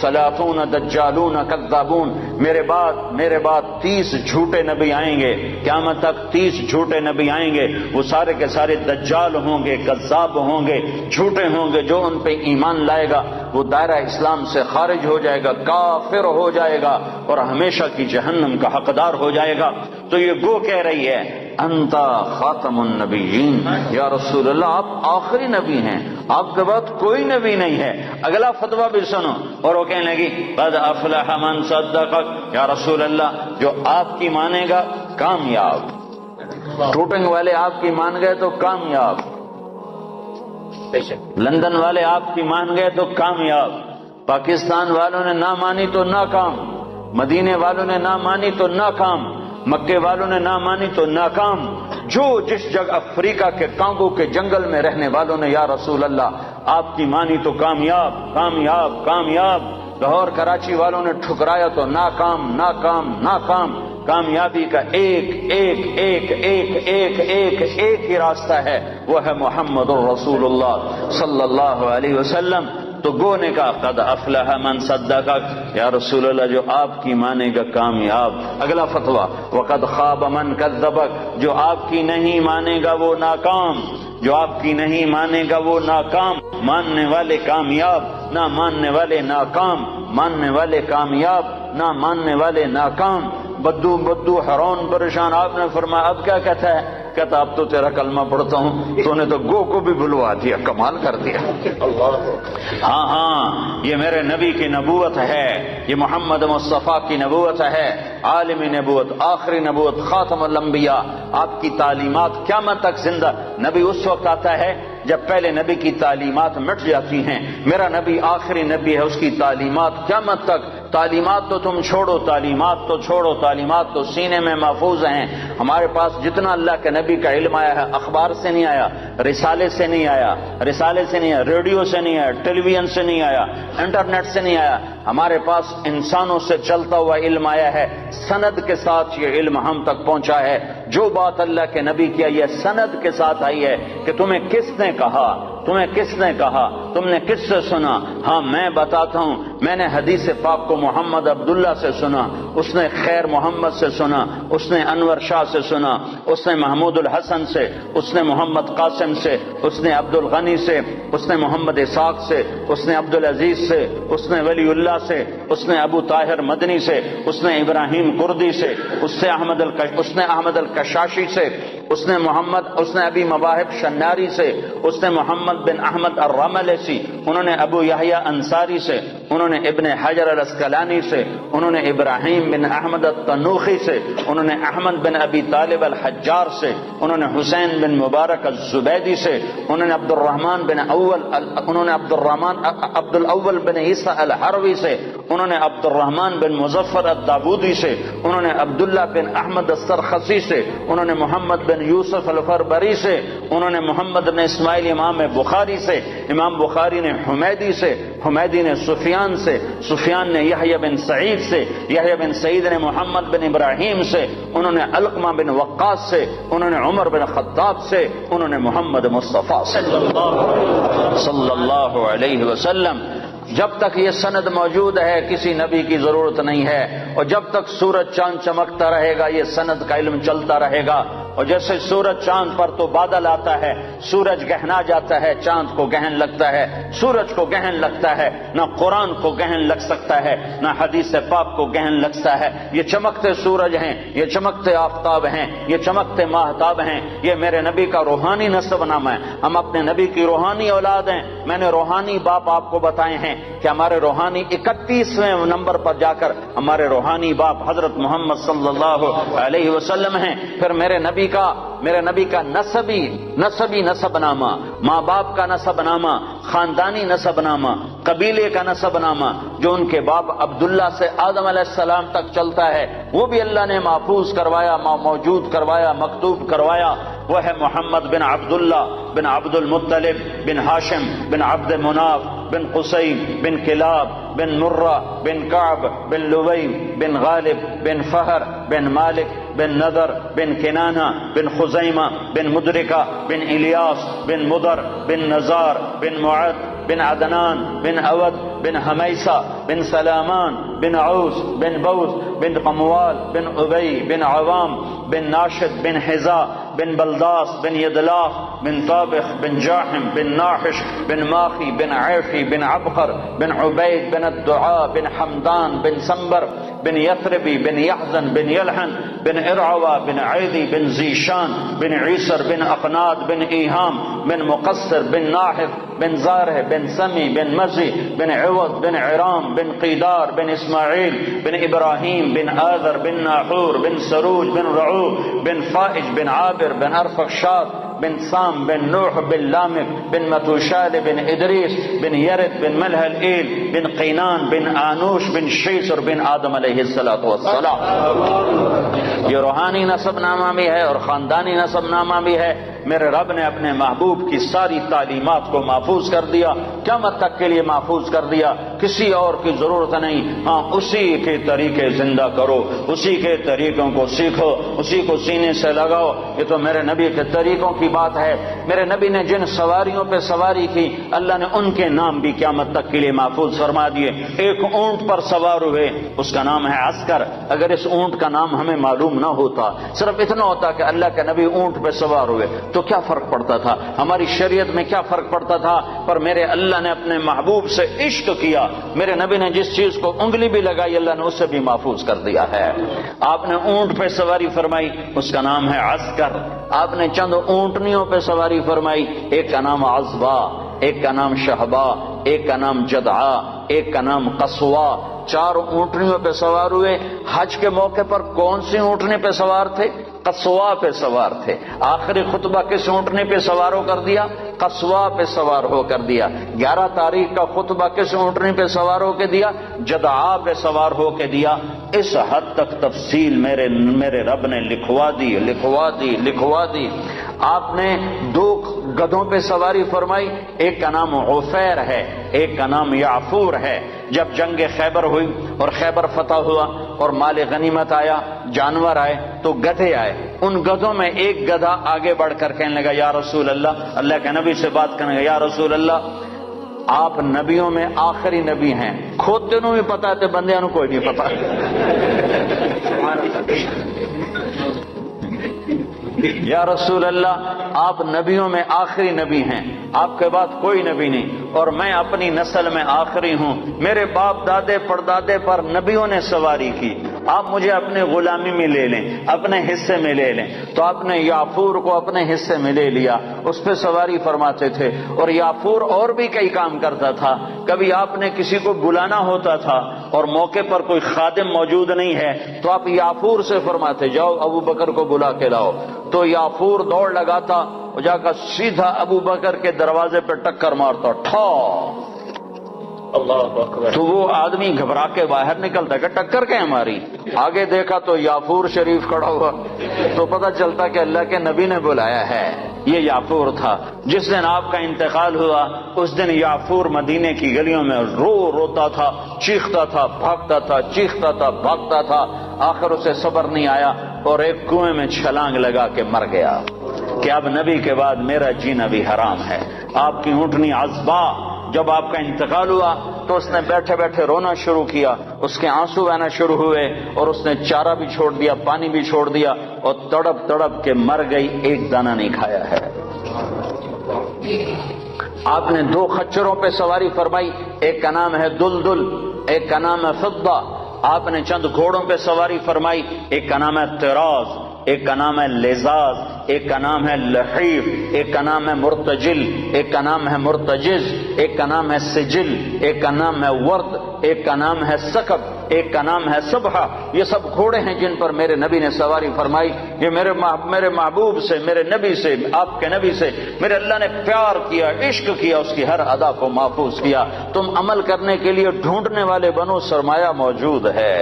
سلاطون دجالون کذابون، میرے بعد 30 جھوٹے نبی آئیں گے، قیامت تک 30 جھوٹے نبی آئیں گے، وہ سارے کے سارے دجال ہوں گے، کذاب ہوں گے، جھوٹے ہوں گے۔ جو ان پہ ایمان لائے گا وہ دائرہ اسلام سے خارج ہو جائے گا، کافر ہو جائے گا اور ہمیشہ کی جہنم کا حقدار ہو جائے گا۔ تو یہ گو کہہ رہی ہے انتا خاتم النبیین، یا رسول اللہ آپ آخری نبی ہیں، آپ کے بعد کوئی نبی نہیں ہے۔ اگلا فتویٰ بھی سنو، اور وہ کہنے لگی قد افلح من صدقک، یا رسول اللہ جو آپ کی مانے گا کامیاب، ٹوٹنگ والے آپ کی مان گئے تو کامیاب، لندن والے آپ کی مان گئے تو کامیاب، پاکستان والوں نے نہ مانی تو ناکام، مدینے والوں نے نہ مانی تو ناکام، مکے والوں نے نہ مانی تو ناکام، جو جس جگہ افریقہ کے کانگو کے جنگل میں رہنے والوں نے یا رسول اللہ آپ کی مانی تو کامیاب کامیاب کامیاب، لاہور کراچی والوں نے ٹھکرایا تو ناکام ناکام ناکام۔ کامیابی کا ایک ایک ایک ایک ایک ایک ایک ہی راستہ ہے، وہ ہے محمد الرسول اللہ صلی اللہ علیہ وسلم۔ تو گو نے کہا قد افلح من صدقک، یا رسول اللہ جو آپ کی مانے گا کامیاب۔ اگلا فتویٰ وقد خاب من کذبک، جو آپ کی نہیں مانے گا وہ ناکام، جو آپ کی نہیں مانے گا وہ ناکام۔ ماننے والے کامیاب، نہ ماننے والے ناکام، ماننے والے کامیاب، نہ ماننے والے ناکام۔ بدو حیران پریشان۔ آپ نے فرمایا اب کیا کہتا ہے؟ کہتا اب تو تیرا کلمہ پڑھتا ہوں، تو نے تو گو کو بھی بلوا دیا، کمال کر دیا۔ ہاں یہ میرے نبی کی نبوت ہے، یہ محمد مصطفیٰ کی نبوت ہے، عالمی نبوت، آخری نبوت، خاتم الانبیاء۔ آپ کی تعلیمات قیامت تک زندہ۔ نبی اس وقت آتا ہے جب پہلے نبی کی تعلیمات مٹ جاتی ہیں، میرا نبی آخری نبی ہے، اس کی تعلیمات قیامت تک۔ تعلیمات تو تم چھوڑو، تعلیمات تو چھوڑو، تعلیمات تو سینے میں محفوظ ہیں۔ ہمارے پاس جتنا اللہ کے نبی کا علم آیا ہے اخبار سے نہیں آیا، رسالے سے نہیں آیا، ریڈیو سے نہیں آیا، ٹیلی ویژن سے نہیں آیا، انٹرنیٹ سے نہیں آیا، ہمارے پاس انسانوں سے چلتا ہوا علم آیا ہے، سند کے ساتھ یہ علم ہم تک پہنچا ہے۔ جو بات اللہ کے نبی کی یہ سند کے ساتھ آئی ہے کہ تمہیں کس نے کہا، تمہیں کس نے کہا، تم نے کس سے سنا؟ ہاں میں بتاتا ہوں، میں نے حدیث پاک کو محمد عبداللہ سے سنا، اس نے خیر محمد سے سنا، اس نے انور شاہ سے سنا، اس نے محمود الحسن سے، اس نے محمد قاسم سے، اس نے عبد الغنی سے، اس نے محمد اسحاق سے، اس نے عبد العزیز سے، اس نے ولی اللہ سے، اس نے ابو طاہر مدنی سے، اس نے ابراہیم کردی سے، اس نے احمد الکشاشی سے، اس نے ابی مواہب شناری سے، اس نے محمد بن احمد الرملسی، انہوں نے ابو یحییٰ انصاری سے، انہوں نے ابن حجر الاسقلانی سے، انہوں نے ابراہیم بن احمد التنوخی سے، انہوں نے احمد بن ابی طالب الحجار سے، انہوں نے حسین بن مبارک الزبیدی سے، انہوں نے عبد الاول بن عیسیٰ الحروی سے، انہوں نے عبد الرحمن بن مظفر الداودی سے، انہوں نے عبداللہ بن احمد السرخسی سے، انہوں نے محمد بن یوسف الفربری سے، انہوں نے محمد بن اسماعیل امام بخاری سے، امام بخاری نے حمیدی سے، حمیدی نے سفیان سے، سفیان نے یحییٰ بن سعید سے، یحییٰ بن سعید نے محمد بن ابراہیم سے، انہوں نے علقمہ بن وقاص سے، انہوں نے عمر بن خطاب سے، انہوں نے محمد مصطفیٰ صلی اللہ علیہ وسلم۔ جب تک یہ سند موجود ہے کسی نبی کی ضرورت نہیں ہے، اور جب تک سورج چاند چمکتا رہے گا یہ سند کا علم چلتا رہے گا۔ اور جیسے سورج چاند پر تو بادل آتا ہے، سورج گہنا جاتا ہے، چاند کو گہن لگتا ہے، سورج کو گہن لگتا ہے، نہ قرآن کو گہن لگ سکتا ہے، نہ حدیث پاک کو گہن لگتا ہے۔ یہ چمکتے سورج ہیں، یہ چمکتے آفتاب ہیں، یہ چمکتے ماہتاب ہیں، یہ میرے نبی کا روحانی نسب نامہ ہے۔ ہم اپنے نبی کی روحانی اولاد ہیں۔ میں نے روحانی باپ آپ کو بتائے ہیں کہ ہمارے روحانی 31ویں نمبر پر جا کر ہمارے روحانی باپ حضرت محمد صلی اللہ علیہ وسلم ہیں۔ پھر میرے نبی کا نسبی نسب نامہ، ماں باپ کا نسب نامہ، خاندانی نسب نامہ، قبیلے کا نسب نامہ، جو ان کے باپ عبداللہ سے آدم علیہ السلام تک چلتا ہے، وہ بھی اللہ نے محفوظ کروایا، موجود کروایا، مکتوب کروایا۔ وہ ہے محمد بن عبداللہ بن عبد المطلب بن ہاشم بن عبد مناف بن قصی بن کلاب بن مرہ بن کعب بن لوی بن غالب بن فہر بن مالک بن نضر بن کنانہ بن خزیمہ بن مدرکہ بن الیاس بن مدر بن نزار بن معد بن عدنان بن اود بن حمیسہ بن سلامان بن عوس بن بوس بن قموال بن ابی بن عوام بن ناشد بن حذا بن بلداس بن یدلاف بن طابخ بن جاحم بن ناحش بن ماخی بن عیفی بن عبقر بن عبید بن الدعاء بن حمدان بن سنبر بن یثربی بن یحزن بن یلحن بن ارعوہ بن عیدی بن زیشان بن عیسر بن اقناد بن ایہام بن مقصر بن ناحف بن زارہ بن سمی بن مزی بن عوض بن عرام بن قیدار بن اسماعیل بن ابراہیم بن آذر بن ناحور بن سروج بن رعو بن فائج بن عابر بن ارفخشاد بن سام بن نوح بن لامک بن متوشال بن ادریس بن یرد بن ملح الایل بن قینان بن آنوش بن شیسر بن آدم علیہ السلام۔ یہ روحانی نسب نامہ بھی ہے اور خاندانی نسب نامہ بھی ہے۔ میرے رب نے اپنے محبوب کی ساری تعلیمات کو محفوظ کر دیا، قیامت تک کے لیے محفوظ کر دیا، کسی اور کی ضرورت نہیں۔ ہاں، اسی کے طریقے زندہ کرو، اسی کے طریقوں کو سیکھو، اسی کو سینے سے لگاؤ۔ یہ تو میرے نبی کے طریقوں کی بات ہے۔ میرے نبی نے جن سواریوں پہ سواری کی، اللہ نے ان کے نام بھی قیامت تک کے لیے محفوظ فرما دیے۔ ایک اونٹ پر سوار ہوئے، اس کا نام ہے عسکر۔ اگر اس اونٹ کا نام ہمیں معلوم نہ ہوتا، صرف اتنا ہوتا کہ اللہ کے نبی اونٹ پہ سوار ہوئے، تو کیا فرق پڑتا تھا؟ ہماری شریعت میں کیا فرق پڑتا تھا؟ پر میرے اللہ نے اپنے محبوب سے عشق کیا۔ میرے نبی نے جس چیز کو انگلی بھی لگائی، اللہ نے اسے بھی محفوظ کر دیا ہے۔ آپ نے اونٹ پہ سواری فرمائی، اس کا نام ہے عسکر۔ آپ نے چند اونٹنیوں پہ سواری فرمائی، ایک کا نام عذبا، ایک کا نام شہبا، ایک کا نام جدعا، ایک کا نام قصوا۔ 4 اونٹنیوں پہ سوار ہوئے۔ حج کے موقع پر کون سی اونٹنی پہ سوار تھے؟ قصوا پہ سوار تھے۔ آخری خطبہ کس اونٹنی پہ سوار ہو کر دیا؟ قصوا پہ سوار ہو کر دیا۔ 11 تاریخ کا خطبہ کس اونٹنی پہ سوار ہو کے دیا؟ جدعا پہ سوار ہو کے دیا۔ اس حد تک تفصیل میرے رب نے لکھوا دی۔ آپ نے 2 گدھوں پہ سواری فرمائی، ایک کا نام عفیر ہے، ایک کا نام یعفور ہے۔ جب جنگ خیبر ہوئی اور خیبر فتح ہوا اور مال غنیمت آیا، جانور آئے، تو گدھے آئے۔ ان گدھوں میں ایک گدھا آگے بڑھ کر کہنے لگا، یا رسول اللہ، اللہ کے نبی سے بات کرنے لگا، یا رسول اللہ، آپ نبیوں میں آخری نبی ہیں۔ کھوتے نو بھی پتا تے بندیاں نو کوئی نہیں پتا۔ یا رسول اللہ، آپ نبیوں میں آخری نبی ہیں، آپ کے بعد کوئی نبی نہیں، اور میں اپنی نسل میں آخری ہوں۔ میرے باپ دادے پردادے پر نبیوں نے سواری کی، آپ مجھے اپنے غلامی میں لے لیں، اپنے حصے میں لے لیں۔ تو آپ نے یافور کو اپنے حصے میں لے لیا، اس پہ سواری فرماتے تھے۔ اور یافور اور بھی کئی کام کرتا تھا۔ کبھی آپ نے کسی کو بلانا ہوتا تھا اور موقع پر کوئی خادم موجود نہیں ہے تو آپ یافور سے فرماتے جاؤ ابو بکر کو بلا کے لاؤ، تو یافور دوڑ لگاتا اور جا کر سیدھا ابو بکر کے دروازے پہ ٹکر مارتا، ٹھا، اللہ اکبر۔ تو وہ آدمی گھبرا کے باہر نکلتا کہ ٹکر کے ہماری، آگے دیکھا تو یافور شریف کھڑا ہوا، تو پتہ چلتا کہ اللہ کے نبی نے بلایا ہے۔ یہ یافور تھا۔ جس دن آپ کا انتقال ہوا اس دن یافور مدینے کی گلیوں میں روتا تھا، چیختا تھا، بھاگتا تھا، چیختا تھا، بھاگتا تھا۔ آخر اسے صبر نہیں آیا اور ایک کنویں میں چھلانگ لگا کے مر گیا کہ اب نبی کے بعد میرا جینا بھی حرام ہے۔ آپ کی اونٹنی عذبا جب آپ کا انتقال ہوا تو اس نے بیٹھے بیٹھے رونا شروع کیا، اس کے آنسو بہنا شروع ہوئے اور اس نے چارہ بھی چھوڑ دیا، پانی بھی چھوڑ دیا اور تڑپ تڑپ کے مر گئی، ایک دانہ نہیں کھایا ہے۔ آپ نے 2 خچروں پہ سواری فرمائی، ایک کا نام ہے دلدل، ایک کا نام ہے فضہ۔ آپ نے چند گھوڑوں پہ سواری فرمائی، ایک کا نام ہے طراز، ایک کا نام ہے لزاز، ایک کا نام ہے لحیف، ایک کا نام ہے مرتجل، ایک کا نام ہے مرتجز، ایک کا نام ہے سجل، ایک کا نام ہے ورد، ایک کا نام ہے سکب، ایک کا نام ہے صبحہ۔ یہ سب گھوڑے ہیں جن پر میرے نبی نے سواری فرمائی۔ یہ میرے محبوب سے، میرے نبی سے، آپ کے نبی سے میرے اللہ نے پیار کیا، عشق کیا، اس کی ہر ادا کو محفوظ کیا۔ تم عمل کرنے کے لیے ڈھونڈنے والے بنو، سرمایہ موجود ہے،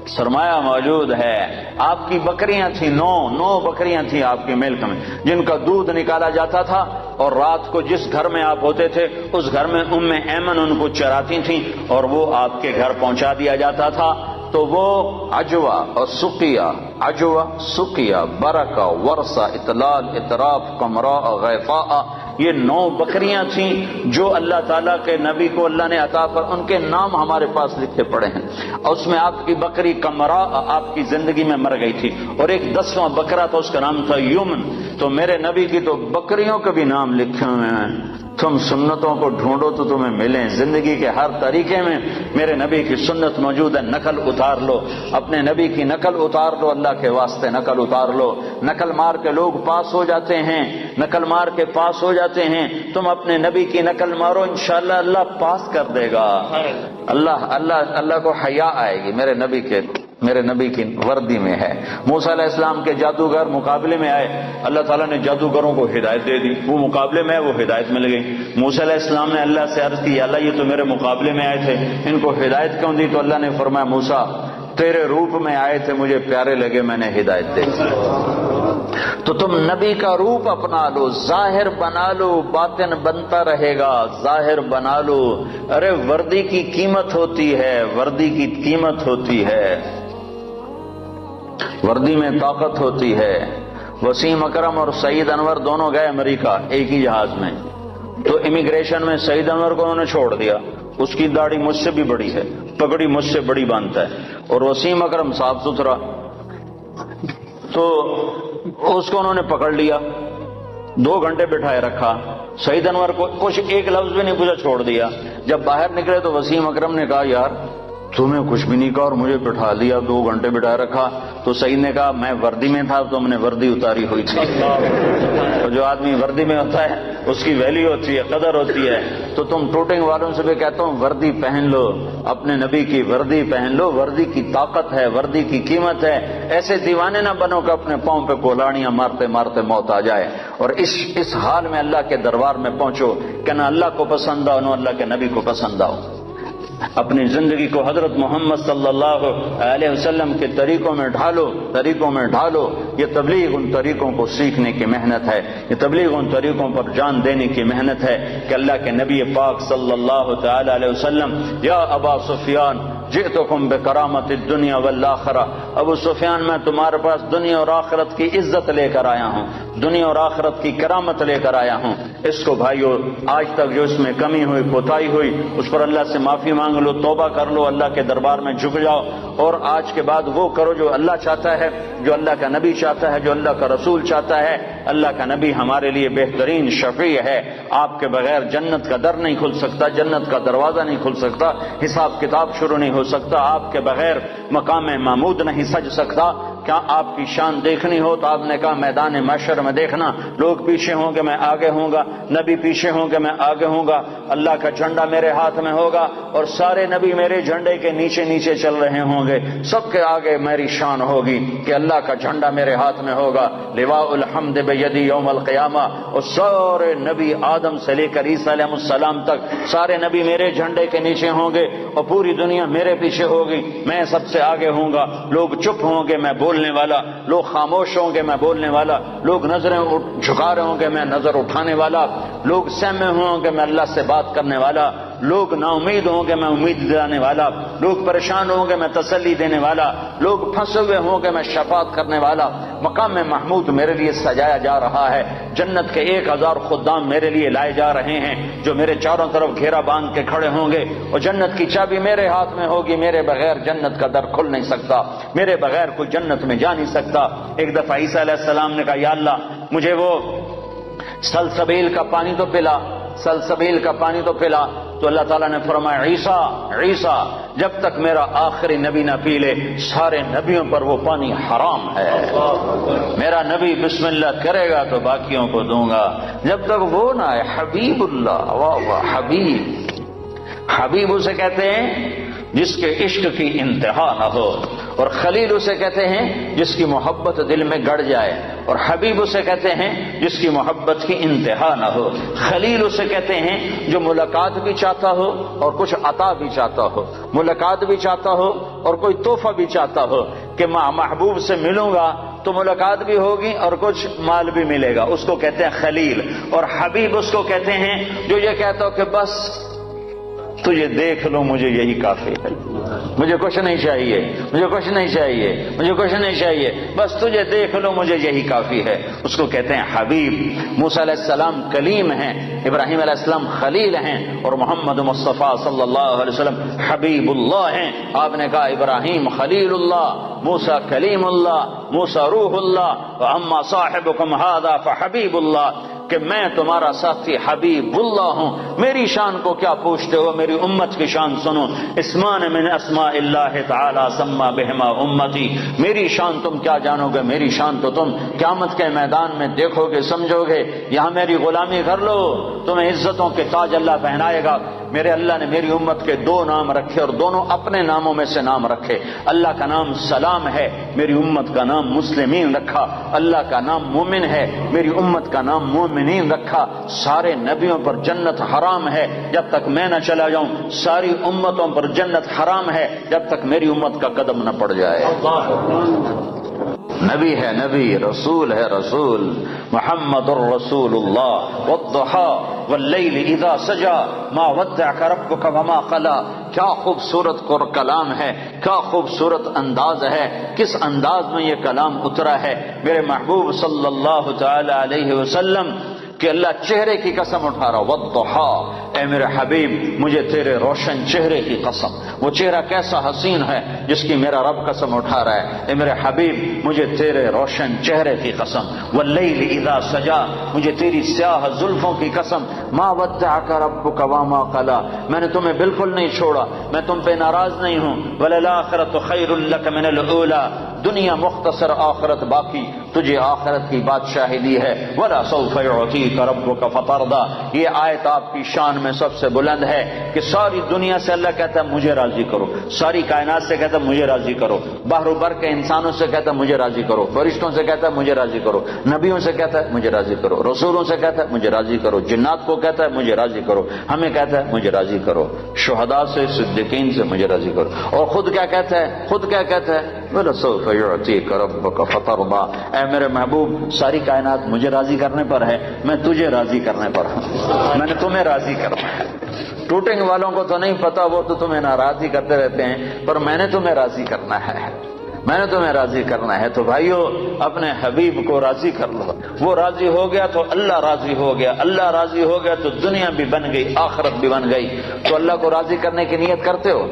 سرمایہ موجود ہے۔ آپ کی بکریاں تھیں، 9 بکریاں تھیں آپ کی ملک میں جن کا دودھ نکالا جاتا تھا، اور رات کو جس گھر میں آپ ہوتے تھے اس گھر میں ام ایمن ان کو چراتی تھیں اور وہ آپ کے گھر پہنچا دیا جاتا تھا۔ تو وہ عجوہ اور سقیہ، عجوہ، سقیہ، برکہ، ورثہ، اطلال، اطراف، قمراء، غیفاء، یہ 9 بکریاں تھیں جو اللہ تعالیٰ کے نبی کو اللہ نے عطا پر، ان کے نام ہمارے پاس لکھے پڑے ہیں۔ اور اس میں آپ کی بکری قمراء آپ کی زندگی میں مر گئی تھی، اور ایک 10واں بکرا تھا، اس کا نام تھا یمن۔ تو میرے نبی کی تو بکریوں کے بھی نام لکھے ہوئے ہیں۔ تم سنتوں کو ڈھونڈو تو تمہیں ملیں، زندگی کے ہر طریقے میں میرے نبی کی سنت موجود ہے۔ نقل اتار لو، اپنے نبی کی نقل اتار لو، اللہ کے واسطے نقل اتار لو۔ نقل مار کے لوگ پاس ہو جاتے ہیں، نقل مار کے پاس ہو جاتے ہیں، تم اپنے نبی کی نقل مارو، انشاءاللہ اللہ پاس کر دے گا۔ اللہ کو حیا آئے گی۔ میرے نبی کی وردی میں ہے۔ موسیٰ علیہ السلام کے جادوگر مقابلے میں آئے، اللہ تعالیٰ نے جادوگروں کو ہدایت دے دی، وہ مقابلے میں وہ ہدایت مل گئی۔ موسیٰ علیہ السلام نے اللہ سے عرض کی، اللہ یہ تو میرے مقابلے میں آئے تھے، ان کو ہدایت کیوں دی؟ تو اللہ نے فرمایا، موسیٰ تیرے روپ میں آئے تھے، مجھے پیارے لگے، میں نے ہدایت دے دی۔ تو تم نبی کا روپ اپنا لو، ظاہر بنا لو، باطن بنتا رہے گا، ظاہر بنا لو۔ ارے وردی کی قیمت ہوتی ہے، وردی کی قیمت ہوتی ہے، وردی میں طاقت ہوتی ہے۔ وسیم اکرم اور سعید انور دونوں گئے امریکہ ایک ہی جہاز میں، تو امیگریشن میں سعید انور کو انہوں نے چھوڑ دیا، اس کی داڑھی مجھ سے بھی بڑی ہے، پگڑی مجھ سے بڑی باندھتا ہے، اور وسیم اکرم صاف ستھرا، تو اس کو انہوں نے پکڑ لیا، 2 گھنٹے بٹھائے رکھا، سعید انور کو کچھ ایک لفظ بھی نہیں پوچھا، چھوڑ دیا۔ جب باہر نکلے تو وسیم اکرم نے کہا، یار تمہیں کچھ بھی نہیں کہا اور مجھے بٹھا لیا، 2 گھنٹے بٹھائے رکھا۔ تو سعید نے کہا، میں وردی میں تھا تو ہم نے وردی اتاری ہوئی تھی۔ تو جو آدمی وردی میں ہوتا ہے اس کی ویلیو ہوتی ہے، قدر ہوتی ہے۔ تو تم ٹوٹنگ والوں سے بھی کہتا ہوں، وردی پہن لو، اپنے نبی کی وردی پہن لو، وردی کی طاقت ہے، وردی کی قیمت ہے۔ ایسے دیوانے نہ بنو کہ اپنے پاؤں پہ کولاڑیاں مارتے مارتے موت آ جائے، اور اس حال میں اللہ کے دربار میں پہنچو کہ نہ اللہ کو پسند آؤ نہ اللہ کے نبی کو پسند آؤ۔ اپنی زندگی کو حضرت محمد صلی اللہ علیہ وسلم کے طریقوں میں ڈھالو۔ یہ تبلیغ ان طریقوں کو سیکھنے کی محنت ہے، یہ تبلیغ ان طریقوں پر جان دینے کی محنت ہے کہ اللہ کے نبی پاک صلی اللہ تعالی علیہ وسلم، یا ابا سفیان جئتکم بکرامت الدنیا والآخرہ، ابو سفیان میں تمہارے پاس دنیا اور آخرت کی عزت لے کر آیا ہوں، دنیا اور آخرت کی کرامت لے کر آیا ہوں۔ اس کو بھائیو، آج تک جو اس میں کمی ہوئی، کوتاہی ہوئی، اس پر اللہ سے معافی مانگ لو، توبہ کر لو، اللہ کے دربار میں جھک جاؤ، اور آج کے بعد وہ کرو جو اللہ چاہتا ہے، جو اللہ کا نبی چاہتا ہے، جو اللہ کا رسول چاہتا ہے۔ اللہ کا نبی ہمارے لیے بہترین شفیع ہے، آپ کے بغیر جنت کا در نہیں کھل سکتا، جنت کا دروازہ نہیں کھل سکتا، حساب کتاب شروع نہیں ہو سکتا، آپ کے بغیر مقام محمود نہیں سج سکتا۔ کیا آپ کی شان دیکھنی ہو تو آپ نے کہا میدان محشر میں دیکھنا، لوگ پیچھے ہوں گے میں آگے ہوں گا، نبی پیچھے ہوں گے میں آگے ہوں گا، اللہ کا جھنڈا میرے ہاتھ میں ہوگا اور سارے نبی میرے جھنڈے کے نیچے نیچے چل رہے ہوں گے، سب کے آگے میری شان ہوگی کہ اللہ کا جھنڈا میرے ہاتھ میں ہوگا، لواء الحمد بیدی یوم القیامہ، اور سارے نبی آدم سے لے کر عیسیٰ علیہ السلام تک سارے نبی میرے جھنڈے کے نیچے ہوں گے اور پوری دنیا میرے پیچھے ہوگی، میں سب سے آگے ہوں گا، لوگ چپ ہوں گے میں بولنے والا، لوگ خاموش ہوں گے میں بولنے والا، لوگ نظریں جھکا رہے ہوں گے میں نظر اٹھانے والا، لوگ سہمے ہوں گے میں اللہ سے بات کرنے والا، لوگ نا امید ہوں گے میں امید دلانے والا، لوگ پریشان ہوں گے میں تسلی دینے والا، لوگ پھنسے ہوئے ہوں گے میں شفاعت کرنے والا۔ مقام محمود میرے لیے سجایا جا رہا ہے، جنت کے 1000 خدام میرے لیے لائے جا رہے ہیں جو میرے چاروں طرف گھیرا باندھ کے کھڑے ہوں گے، اور جنت کی چابی میرے ہاتھ میں ہوگی، میرے بغیر جنت کا در کھل نہیں سکتا، میرے بغیر کوئی جنت میں جا نہیں سکتا۔ ایک دفعہ عیسیٰ علیہ السلام نے کہا یا اللہ مجھے وہ سلسبیل کا پانی تو پلا، سلسبیل کا پانی تو پلا، تو اللہ تعالیٰ نے فرمایا عیسیٰ جب تک میرا آخری نبی نہ پی لے سارے نبیوں پر وہ پانی حرام ہے، میرا نبی بسم اللہ کرے گا تو باقیوں کو دوں گا، جب تک وہ نہ آئے۔ حبیب اللہ، واہ واہ، حبیب اسے کہتے ہیں جس کے عشق کی انتہا نہ ہو، اور خلیل اسے کہتے ہیں جس کی محبت دل میں گڑ جائے، اور حبیب اسے کہتے ہیں جس کی محبت کی انتہا نہ ہو۔ خلیل اسے کہتے ہیں جو ملاقات بھی چاہتا ہو اور کچھ عطا بھی چاہتا ہو، ملاقات بھی چاہتا ہو اور کوئی تحفہ بھی چاہتا ہو کہ میں محبوب سے ملوں گا تو ملاقات بھی ہوگی اور کچھ مال بھی ملے گا، اس کو کہتے ہیں خلیل۔ اور حبیب اس کو کہتے ہیں جو یہ کہتا ہو کہ بس تجھے دیکھ لو مجھے یہی کافی ہے، مجھے کچھ نہیں چاہیے، مجھے کچھ نہیں چاہیے، مجھے کچھ نہیں چاہیے، بس تجھے دیکھ لو مجھے یہی کافی ہے، اس کو کہتے ہیں حبیب۔ موسیٰ علیہ السلام کلیم ہیں، ابراہیم علیہ السلام خلیل ہیں، اور محمد مصطفیٰ صلی اللہ علیہ وسلم حبیب اللہ ہیں۔ آپ نے کہا ابراہیم خلیل اللہ، موسیٰ کلیم اللہ، موسیٰ روح اللہ، واما صاحبکم ھذا فحبیب اللہ، کہ میں تمہارا ساتھی حبیب اللہ ہوں۔ میری شان کو کیا پوچھتے ہو، میری امت کی شان سنو۔ اسمان من اسماء اللہ تعالی سما بہما امتی، میری شان تم کیا جانو گے، میری شان تو تم قیامت کے میدان میں دیکھو گے سمجھو گے۔ یہاں میری غلامی کر لو، تمہیں عزتوں کے تاج اللہ پہنائے گا۔ میرے اللہ نے میری امت کے 2 نام رکھے اور دونوں اپنے ناموں میں سے نام رکھے۔ اللہ کا نام سلام ہے، میری امت کا نام مسلمین رکھا۔ اللہ کا نام مومن ہے، میری امت کا نام مومنین رکھا۔ سارے نبیوں پر جنت حرام ہے جب تک میں نہ چلا جاؤں، ساری امتوں پر جنت حرام ہے جب تک میری امت کا قدم نہ پڑ جائے۔ نبی ہے نبی، رسول ہے رسول، محمد الرسول اللہ۔ والضحى واللیل اذا سجا ما ودعك ربك وما قلى، کیا خوبصورت کلام ہے، کیا خوبصورت انداز ہے، کس انداز میں یہ کلام اترا ہے میرے محبوب صلی اللہ تعالی علیہ وسلم کہ اللہ چہرے کی قسم اٹھا رہا۔ والضحى، اے میرے حبیب مجھے تیرے روشن چہرے کی قسم، وہ چہرہ کیسا حسین ہے جس کی میرا رب قسم اٹھا رہا ہے۔ اے میرے حبیب مجھے تیرے روشن چہرے کی قسم، واللیل اذا سجا، مجھے تیری سیاہ زلفوں کی قسم، ما ودعك ربك وما قلى، میں نے تمہیں بالکل نہیں چھوڑا، میں تم پہ ناراض نہیں ہوں۔ وللآخرۃ خیر لک من الاولی، دنیا مختصر آخرت باقی، تجھے آخرت کی بادشاہی دی ہے۔ ولسوف یعطیک ربک فترضی، یہ آیت آپ کی شان میں سب سے بلند ہے کہ ساری دنیا سے اللہ کہتا ہے مجھے راضی کرو، ساری کائنات سے کہتا ہے مجھے راضی کرو، بحر و بر کے انسانوں سے کہتا ہے مجھے راضی کرو، فرشتوں سے کہتا ہے مجھے راضی کرو، نبیوں سے کہتا ہے مجھے راضی کرو، رسولوں سے کہتا ہے مجھے راضی کرو، جنات کو کہتا ہے مجھے راضی کرو، ہمیں کہتا ہے مجھے راضی کرو، شہداء سے صدیقین سے مجھے راضی کرو، اور خود کیا کہتا ہے، خود کیا کہتا ہے، وَلَسَوْفَ يُعْطِيكَ رَبُّكَ فَتَرْضَىٰ، اے میرے محبوب ساری کائنات مجھے راضی کرنے پر ہے، میں تجھے راضی کرنے پر ہوں، میں نے تمہیں راضی کرنا ہے۔ ٹوٹنگ والوں کو تو نہیں پتا، وہ تو تمہیں ناراض ہی کرتے رہتے ہیں، پر میں نے تمہیں راضی کرنا ہے، میں نے تمہیں راضی کرنا ہے۔ تو بھائیو اپنے حبیب کو راضی کر لو، وہ راضی ہو گیا تو اللہ راضی ہو گیا، اللہ راضی ہو گیا تو دنیا بھی بن گئی، آخرت بھی بن گئی۔ تو اللہ کو راضی کرنے کی نیت کرتے ہو؟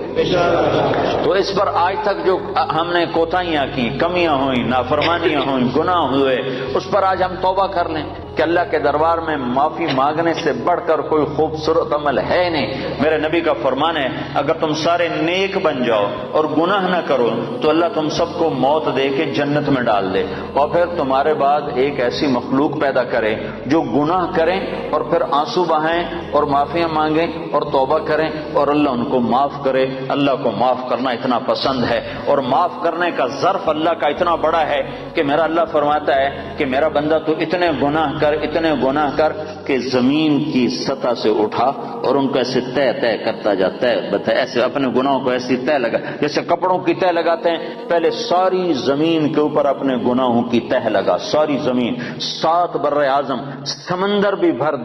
تو اس پر آج تک جو ہم نے کوتاہیاں کی، کمیاں ہوئیں، نافرمانیاں ہوئیں، گناہ ہوئے، اس پر آج ہم توبہ کر لیں کہ اللہ کے دربار میں معافی مانگنے سے بڑھ کر کوئی خوبصورت عمل ہے نہیں۔ میرے نبی کا فرمان ہے اگر تم سارے نیک بن جاؤ اور گناہ نہ کرو تو اللہ تم سب کو موت دے کے جنت میں ڈال دے، اور پھر تمہارے بعد ایک ایسی مخلوق پیدا کرے جو گناہ کریں اور پھر آنسو بہائیں اور معافیاں مانگیں اور توبہ کریں اور اللہ ان کو معاف کرے۔ اللہ کو معاف کرنا اتنا پسند ہے، اور معاف کرنے کا ظرف اللہ کا اتنا بڑا ہے کہ میرا اللہ فرماتا ہے کہ میرا بندہ تو اتنے گناہ کر کہ زمین کی سطح سے اٹھا اور ان کو ایسے طے کرتا جاتا ہے، ایسے اپنے گناہوں کو ایسی طے لگا جیسے کپڑوں کی طے لگاتے ہیں، پہلے ساری زمین کے اوپر اپنے گناہوں کی طے لگا، ساری زمین 7 بر اعظم، سمندر بھی بھر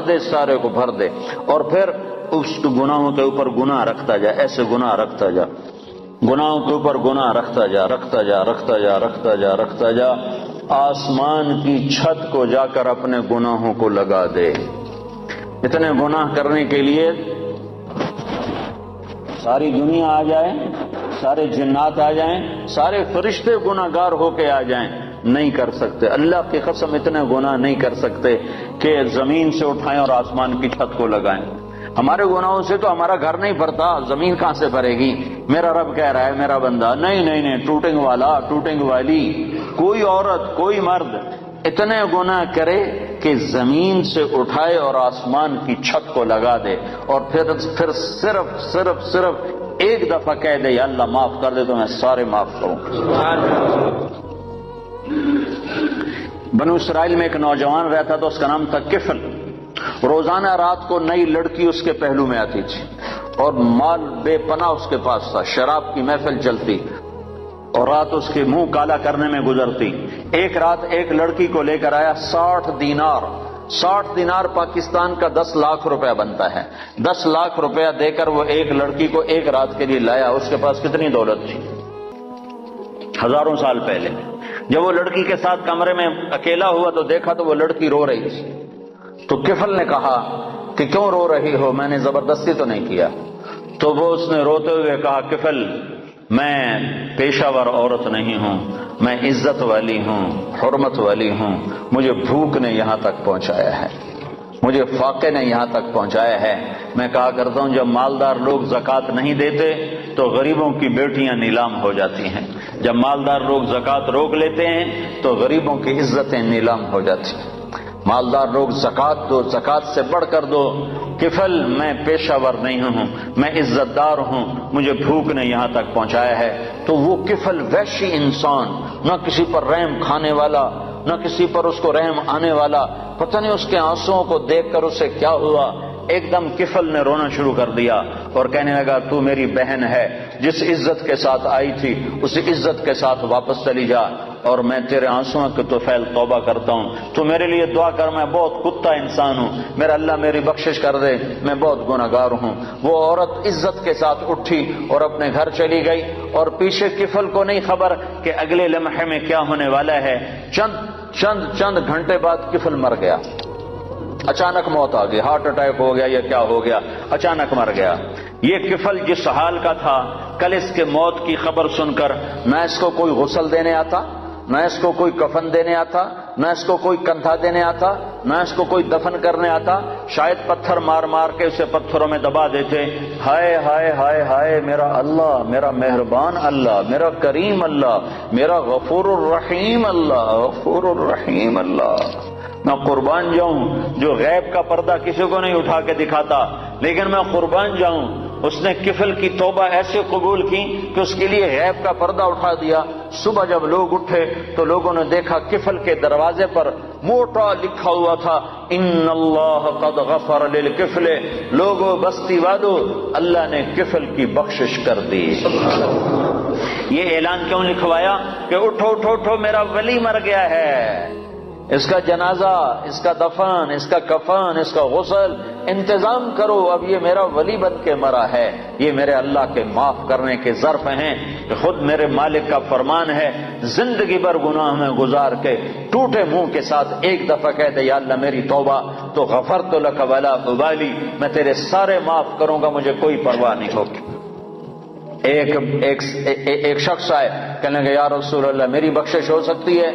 دے سارے کو بھر دے، اور پھر اس گناہوں کے اوپر گناہ رکھتا جا، ایسے گناہ رکھتا جا، گناہوں کے اوپر گناہ رکھتا جا، آسمان کی چھت کو جا کر اپنے گناہوں کو لگا دے۔ اتنے گناہ کرنے کے لیے ساری دنیا آ جائے، سارے جنات آ جائیں، سارے فرشتے گناہگار ہو کے آ جائیں، نہیں کر سکتے۔ اللہ کی قسم اتنے گناہ نہیں کر سکتے کہ زمین سے اٹھائیں اور آسمان کی چھت کو لگائیں۔ ہمارے گناہوں سے تو ہمارا گھر نہیں بھرتا، زمین کہاں سے بھرے گی؟ میرا رب کہہ رہا ہے میرا بندہ نہیں، ٹوٹنگ والا، ٹوٹنگ والی، کوئی عورت کوئی مرد اتنے گناہ کرے کہ زمین سے اٹھائے اور آسمان کی چھت کو لگا دے، اور پھر صرف ایک دفعہ کہہ دے یا اللہ معاف کر دے تو میں سارے معاف کروں۔ بنو اسرائیل میں ایک نوجوان رہتا تھا، اس کا نام تھا کفل۔ روزانہ رات کو نئی لڑکی اس کے پہلو میں آتی تھی اور مال بے پناہ اس کے پاس تھا، شراب کی محفل چلتی اور رات اس کے منہ کالا کرنے میں گزرتی۔ ایک رات ایک لڑکی کو لے کر آیا 60 دینار پاکستان کا 10 لاکھ روپیہ بنتا ہے۔ 10 لاکھ روپیہ دے کر وہ ایک لڑکی کو ایک رات کے لیے لایا۔ اس کے پاس کتنی دولت تھی؟ ہزاروں سال پہلے۔ جب وہ لڑکی کے ساتھ کمرے میں اکیلا ہوا تو دیکھا تو وہ لڑکی رو رہی تھی، تو کفل نے کہا کہ کیوں رو رہی ہو؟ میں نے زبردستی تو نہیں کیا۔ تو وہ اس نے روتے ہوئے کہا کفل میں پیشہ ور عورت نہیں ہوں، میں عزت والی ہوں، حرمت والی ہوں، مجھے بھوک نے یہاں تک پہنچایا ہے، مجھے فاقے نے یہاں تک پہنچایا ہے۔ میں کہا کرتا ہوں جب مالدار لوگ زکوٰۃ نہیں دیتے تو غریبوں کی بیٹیاں نیلام ہو جاتی ہیں، جب مالدار لوگ زکوٰۃ روک لیتے ہیں تو غریبوں کی عزتیں نیلام ہو جاتی ہیں۔ مالدار لوگ زکوٰۃ دو، زکوٰۃ سے بڑھ کر دو۔ کفل میں پیشہ ور نہیں ہوں، میں عزت دار ہوں، مجھے بھوک نے یہاں تک پہنچایا ہے۔ تو وہ کفل وحشی انسان، نہ کسی پر رحم کھانے والا، نہ کسی پر اس کو رحم آنے والا، پتہ نہیں اس کے آنسوؤں کو دیکھ کر اسے کیا ہوا، ایک دم کفل نے رونا شروع کر دیا اور کہنے لگا تو میری بہن ہے، جس عزت کے ساتھ آئی تھی اسی عزت کے ساتھ واپس چلی جا، اور میں تیرے آنسوؤں کے توفیل توبہ کرتا ہوں، تو میرے لیے دعا کر، میں بہت کتا انسان ہوں، میرا اللہ میری بخشش کر دے، میں بہت گناہگار ہوں۔ وہ عورت عزت کے ساتھ اٹھی اور اپنے گھر چلی گئی، اور پیچھے کفل کو نہیں خبر کہ اگلے لمحے میں کیا ہونے والا ہے۔ چند گھنٹے بعد کفل مر گیا، اچانک موت آ گئی، ہارٹ اٹیک ہو گیا یا کیا ہو گیا، اچانک مر گیا۔ یہ کفل جس حال کا تھا، کل اس کے موت کی خبر سن کر نہ اس کو کوئی غسل دینے آتا، نہ اس کو کوئی کفن دینے آتا، نہ اس کو کوئی کندھا دینے آتا، نہ اس کو کوئی دفن کرنے آتا، شاید پتھر مار مار کے اسے پتھروں میں دبا دیتے۔ ہائے ہائے ہائے ہائے میرا اللہ، میرا مہربان اللہ، میرا کریم اللہ، میرا غفور الرحیم اللہ، غفور الرحیم اللہ۔ میں قربان جاؤں جو غیب کا پردہ کسی کو نہیں اٹھا کے دکھاتا، لیکن میں قربان جاؤں اس نے کفل کی توبہ ایسے قبول کی کہ اس کے لیے غیب کا پردہ اٹھا دیا۔ صبح جب لوگ اٹھے تو لوگوں نے دیکھا کفل کے دروازے پر موٹا لکھا ہوا تھا ان اللہ قد غفر للکفل، لوگوں بستی والو اللہ نے کفل کی بخشش کر دی۔ یہ اعلان کیوں لکھوایا کہ اٹھو اٹھو اٹھو میرا ولی مر گیا ہے، اس کا جنازہ، اس کا دفن، اس کا کفن، اس کا غسل انتظام کرو، اب یہ میرا ولی بن کے مرا ہے۔ یہ میرے اللہ کے معاف کرنے کے ظرف ہیں کہ خود میرے مالک کا فرمان ہے زندگی بھر گناہ میں گزار کے ٹوٹے منہ کے ساتھ ایک دفعہ کہہ دے یا اللہ میری توبہ، تو غفرت لک ولا ابالی، میں تیرے سارے معاف کروں گا، مجھے کوئی پرواہ نہیں ہوگی۔ ایک شخص آئے، کہنے لگے یا رسول اللہ میری بخشش ہو سکتی ہے؟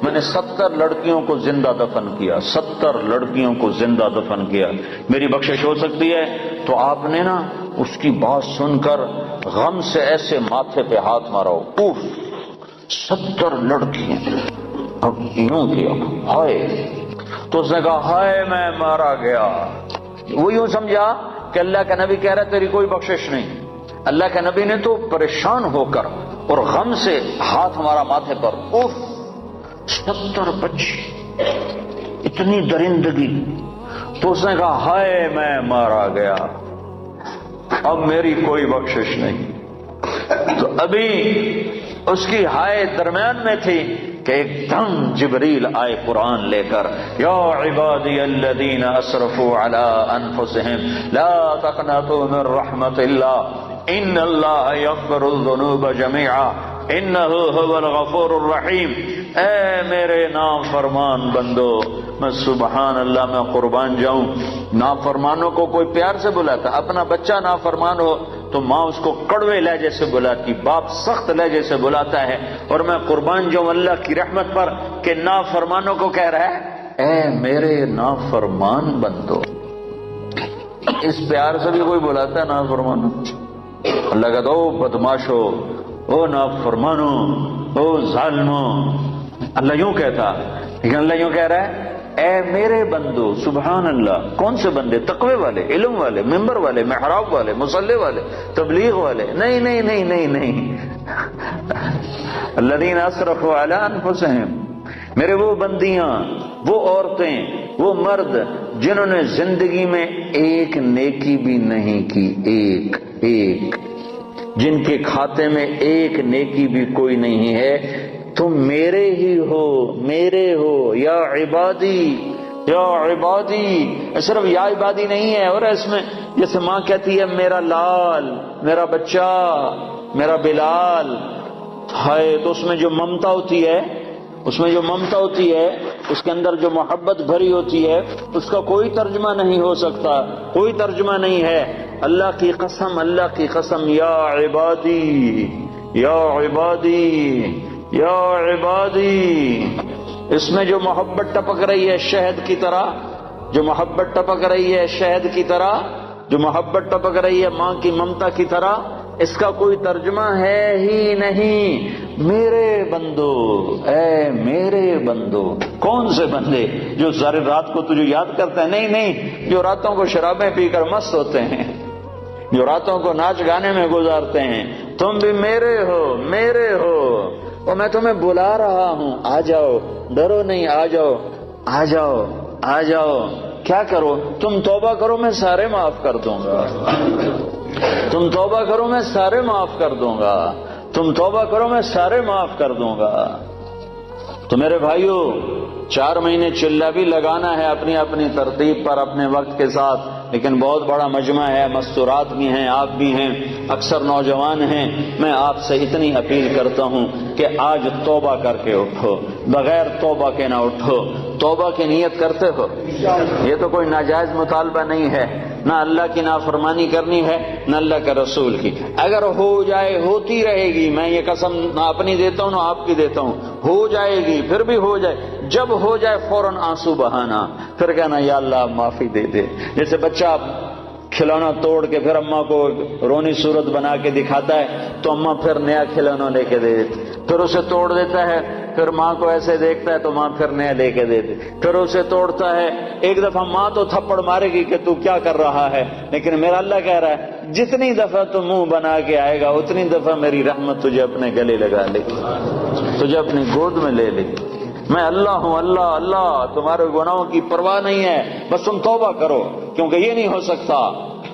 میں نے 70 لڑکیوں کو زندہ دفن کیا، 70 لڑکیوں کو زندہ دفن کیا، میری بخشش ہو سکتی ہے؟ تو آپ نے نا اس کی بات سن کر غم سے ایسے ماتھے پہ ہاتھ مارا، اوف 70 لڑکیاں، اب یوں کیا ہائے، تو اس نے کہا ہائے میں مارا گیا۔ وہ یوں سمجھا کہ اللہ کا نبی کہہ رہا ہے تیری کوئی بخشش نہیں۔ اللہ کے نبی نے تو پریشان ہو کر اور غم سے ہاتھ ہمارا ماتھے پر، اوف 70 بچے، اتنی درندگی۔ تو اس نے کہا ہائے میں مارا گیا، اب میری کوئی بخشش نہیں۔ تو ابھی اس کی ہائے درمیان میں تھی کہ ایک دم جبریل آئے قرآن لے کر، یا عبادی الذین اسرفوا علی انفسہم لا تقنطوا من رحمت اللہ ان اللہ یغفر الذنوب جميعا انہ هو الغفور الرحیم۔ اے میرے نافرمان بندو، میں سبحان اللہ میں قربان جاؤں، نافرمانوں کو کوئی پیار سے بلاتا؟ اپنا بچہ نافرمان ہو تو ماں اس کو کڑوے لہجے سے بلاتی، باپ سخت لہجے سے بلاتا ہے، اور میں قربان جاؤں اللہ کی رحمت پر کہ نافرمانوں کو کہہ رہا ہے اے میرے نافرمان بندو۔ اس پیار سے بھی کوئی بلاتا ہے نافرمانوں؟ اللہ کہتا او بدماشو، او نافرمانو، او ظالمو، اللہ یوں کہتا، لیکن اللہ یوں کہہ رہا ہے اے میرے بندو۔ سبحان اللہ، کون سے بندے؟ تقوی والے، علم والے، ممبر والے، محراب والے، مصلی والے، تبلیغ والے؟ نہیں نہیں نہیں نہیں نہیں، الذین اسرفوا علی انفسہم، میرے وہ بندیاں، وہ عورتیں، وہ مرد جنہوں نے زندگی میں ایک نیکی بھی نہیں کی، ایک جن کے کھاتے میں ایک نیکی بھی کوئی نہیں ہے، تم میرے ہی ہو، میرے ہو، یا عبادی، یا عبادی۔ صرف یا عبادی نہیں ہے، اور اس میں جیسے ماں کہتی ہے میرا لال، میرا بچہ، میرا بلال، ہائے، تو اس میں جو ممتا ہوتی ہے، اس میں جو ممتا ہوتی ہے، اس کے اندر جو محبت بھری ہوتی ہے، اس کا کوئی ترجمہ نہیں ہو سکتا، کوئی ترجمہ نہیں ہے۔ اللہ کی قسم، اللہ کی قسم، یا عبادی، یا عبادی، یا عبادی، اس میں جو محبت ٹپک رہی ہے شہد کی طرح، جو محبت ٹپک رہی ہے شہد کی طرح، جو محبت ٹپک رہی ہے ماں کی ممتا کی طرح، اس کا کوئی ترجمہ ہے ہی نہیں۔ میرے بندو، اے میرے بندو، کون سے بندے جو ساری رات کو تجھے یاد کرتے ہیں؟ نہیں نہیں، جو راتوں کو شرابیں پی کر مست ہوتے ہیں، جو راتوں کو ناچ گانے میں گزارتے ہیں۔ تم بھی میرے ہو، میرے ہو، اور میں تمہیں بلا رہا ہوں، آ جاؤ، ڈرو نہیں، آ جاؤ، آ جاؤ، آ جاؤ۔ کیا کرو؟ تم توبہ کرو میں سارے معاف کر دوں گا، تم توبہ کرو میں سارے معاف کر دوں گا، تم توبہ کرو میں سارے معاف کر دوں گا۔ تو میرے بھائیو، 4 مہینے چلہ بھی لگانا ہے اپنی اپنی ترتیب پر، اپنے وقت کے ساتھ، لیکن بہت بڑا مجمع ہے، مستورات بھی ہیں، آپ بھی ہیں، اکثر نوجوان ہیں۔ میں آپ سے اتنی اپیل کرتا ہوں کہ آج توبہ کر کے اٹھو، بغیر توبہ کے نہ اٹھو۔ توبہ کی نیت کرتے ہو؟ یہ تو کوئی ناجائز مطالبہ نہیں ہے، نہ اللہ کی نافرمانی کرنی ہے نہ اللہ کے رسول کی۔ اگر ہو جائے، ہوتی رہے گی، میں یہ قسم نہ اپنی دیتا ہوں نہ آپ کی دیتا ہوں، ہو جائے گی، پھر بھی ہو جائے، جب ہو جائے فوراً آنسو بہانا، پھر کہنا یا اللہ معافی دے دے۔ جیسے بچہ کھلونا توڑ کے پھر اماں کو رونی صورت بنا کے دکھاتا ہے تو اماں پھر نیا کھلونا لے کے دے دیتی، پھر اسے توڑ دیتا ہے، پھر ماں کو ایسے دیکھتا ہے تو ماں پھر نیا لے کے دے دیتی، پھر اسے توڑتا ہے۔ ایک دفعہ ماں تو تھپڑ مارے گی کہ تو کیا کر رہا ہے، لیکن میرا اللہ کہہ رہا ہے جتنی دفعہ تو منہ بنا کے آئے گا اتنی دفعہ میری رحمت تجھے اپنے گلے لگا لے گی، تجھے اپنی گود میں لے لے گی۔ میں اللہ ہوں، اللہ اللہ، تمہارے گناہوں کی پرواہ نہیں ہے، بس تم توبہ کرو، کیونکہ یہ نہیں ہو سکتا،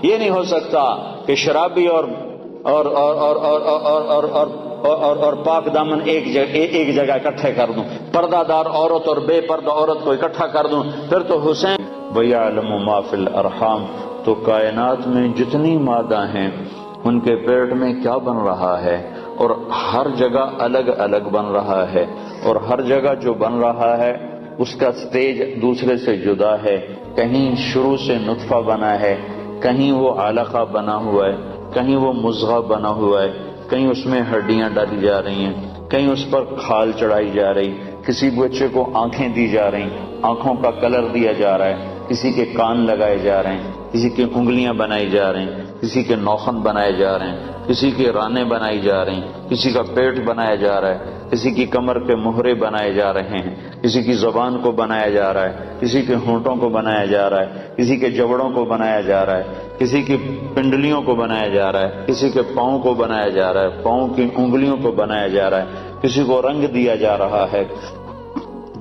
یہ نہیں ہو سکتا کہ شرابی اور پاک دامن ایک جگہ اکٹھے کر دوں، پردہ دار عورت اور بے پردہ عورت کو اکٹھا کر دوں، پھر تو حسین وَيَعْلَمُ مَا فِي الْأَرْحَامِ، تو کائنات میں جتنی مادہ ہیں ان کے پیٹ میں کیا بن رہا ہے، اور ہر جگہ الگ الگ بن رہا ہے، اور ہر جگہ جو بن رہا ہے اس کا سٹیج دوسرے سے جدا ہے۔ کہیں شروع سے نطفہ بنا ہے، کہیں وہ علقہ بنا ہوا ہے، کہیں وہ مضغہ بنا ہوا ہے، کہیں اس میں ہڈیاں ڈالی جا رہی ہیں، کہیں اس پر کھال چڑھائی جا رہی، کسی بچے کو آنکھیں دی جا رہی، آنکھوں کا کلر دیا جا رہا ہے، کسی کے کان لگائے جا رہے ہیں، کسی کی انگلیاں بنائی جا رہی ہیں، کسی کے ناخن بنائے جا رہے ہیں، کسی کے رانیں بنائی جا رہی ہیں، کسی کا پیٹ بنایا جا رہا ہے، کسی کی کمر کے مہرے بنائے جا رہے ہیں، کسی کی زبان کو بنایا جا رہا ہے، کسی کے ہونٹوں کو بنایا جا رہا ہے، کسی کے جبڑوں کو بنایا جا رہا ہے، کسی کی پنڈلیوں کو بنایا جا رہا ہے، کسی کے پاؤں کو بنایا جا رہا ہے، پاؤں کی انگلیوں کو بنایا جا رہا ہے، کسی کو رنگ دیا جا رہا ہے،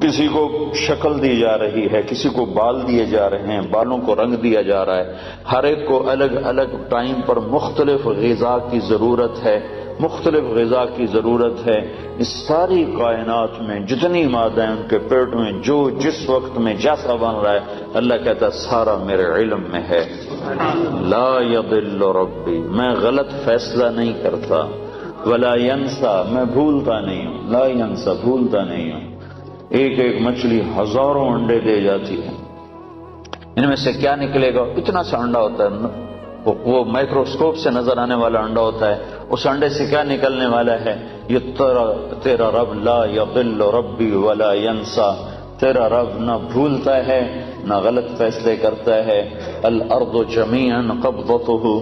کسی کو شکل دی جا رہی ہے، کسی کو بال دیے جا رہے ہیں، بالوں کو رنگ دیا جا رہا ہے، ہر ایک کو الگ الگ ٹائم پر مختلف غذا کی ضرورت ہے، مختلف غذا کی ضرورت ہے۔ اس ساری کائنات میں جتنی مادہ ہیں ان کے پیٹ میں جو جس وقت میں جیسا بن رہا ہے، اللہ کہتا ہے سارا میرے علم میں ہے۔ لا یضل ربی، میں غلط فیصلہ نہیں کرتا، ولا ینسا، میں بھولتا نہیں ہوں، لا ینسا، بھولتا نہیں ہوں۔ ایک ایک مچھلی ہزاروں انڈے دے جاتی ہے، ان میں سے کیا نکلے گا؟ اتنا سا انڈا ہوتا ہے، وہ مائکروسکوپ سے نظر آنے والا انڈا ہوتا ہے، اس انڈے سے کیا نکلنے والا ہے؟ یہ تیرا رب لا یضل ربی ولا ینسا، تیرا رب نہ بھولتا ہے نہ غلط فیصلے کرتا ہے۔ الارض جمیعا قبضتہ،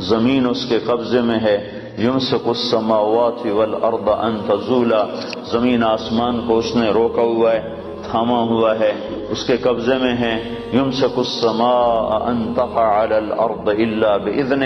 زمین اس کے قبضے میں ہے۔ یمسک السماوات والارض ان تزولا، زمین آسمان کو اس نے روکا ہوا ہے، تھاما ہوا ہے، اس کے قبضے میں ہے۔ یمسک السماء ان تقع علی الارض الا باذنہ،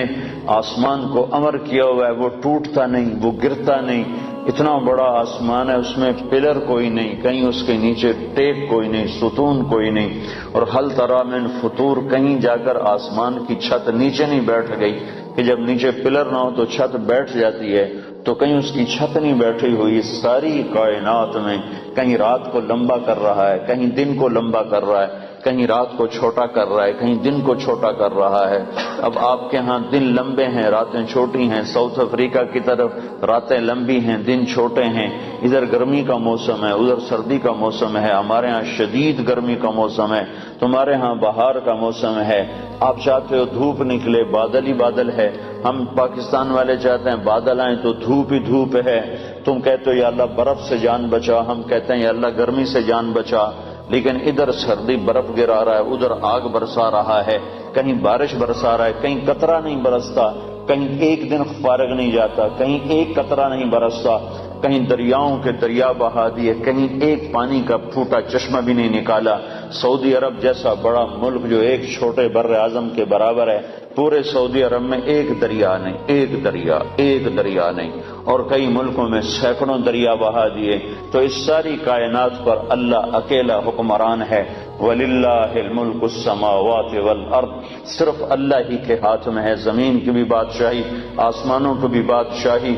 آسمان کو امر کیا ہوا ہے، وہ ٹوٹتا نہیں، وہ گرتا نہیں۔ اتنا بڑا آسمان ہے، اس میں پلر کوئی نہیں، کہیں اس کے نیچے ٹیک کوئی نہیں، ستون کوئی نہیں۔ اور حل تری من فطور، کہیں جا کر آسمان کی چھت نیچے نہیں بیٹھ گئی کہ جب نیچے پلر نہ ہو تو چھت بیٹھ جاتی ہے، تو کہیں اس کی چھت نہیں بیٹھی ہوئی۔ ساری کائنات میں کہیں رات کو لمبا کر رہا ہے، کہیں دن کو لمبا کر رہا ہے، کہیں رات کو چھوٹا کر رہا ہے، کہیں دن کو چھوٹا کر رہا ہے۔ اب آپ کے ہاں دن لمبے ہیں، راتیں چھوٹی ہیں، ساؤتھ افریقہ کی طرف راتیں لمبی ہیں، دن چھوٹے ہیں۔ ادھر گرمی کا موسم ہے، ادھر سردی کا موسم ہے، ہمارے ہاں شدید گرمی کا موسم ہے، تمہارے ہاں بہار کا موسم ہے۔ آپ چاہتے ہو دھوپ نکلے، بادل ہی بادل ہے۔ ہم پاکستان والے چاہتے ہیں بادل آئیں تو دھوپ ہی دھوپ ہے۔ تم کہتے ہو یا اللہ برف سے جان بچا، ہم کہتے ہیں یا اللہ گرمی سے جان بچا۔ لیکن ادھر سردی برف گرا رہا ہے، ادھر آگ برسا رہا ہے، کہیں بارش برسا رہا ہے، کہیں قطرہ نہیں برستا، کہیں ایک دن فارغ نہیں جاتا، کہیں ایک قطرہ نہیں برستا، کہیں دریاؤں کے دریا بہا دیے، کہیں ایک پانی کا پھوٹا چشمہ بھی نہیں نکالا۔ سعودی عرب جیسا بڑا ملک جو ایک چھوٹے بر اعظم کے برابر ہے، پورے سعودی عرب میں ایک دریا نہیں، ایک دریا نہیں، اور کئی ملکوں میں سینکڑوں دریا بہا دیے۔ تو اس ساری کائنات پر اللہ اکیلا حکمران ہے۔ وَلِلَّهِ الْمُلْكُ السَّمَاوَاتِ وَالْأَرْضِ، صرف اللہ ہی کے ہاتھ میں ہے، زمین کی بھی بادشاہی، آسمانوں کی بھی بادشاہی۔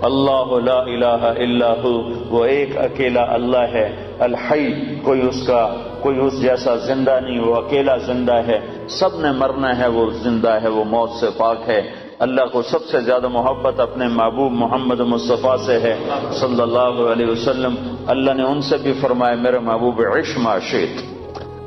اللہ لا الہ الا ہو، وہ ایک اکیلا اللہ ہے۔ الحی، کوئی اس جیسا زندہ نہیں، وہ اکیلا زندہ ہے، سب نے مرنا ہے، وہ زندہ ہے، وہ موت سے پاک ہے۔ اللہ کو سب سے زیادہ محبت اپنے محبوب محمد مصطفیٰ سے ہے صلی اللہ علیہ وسلم۔ اللہ نے ان سے بھی فرمایا میرے محبوب عش ما شئت،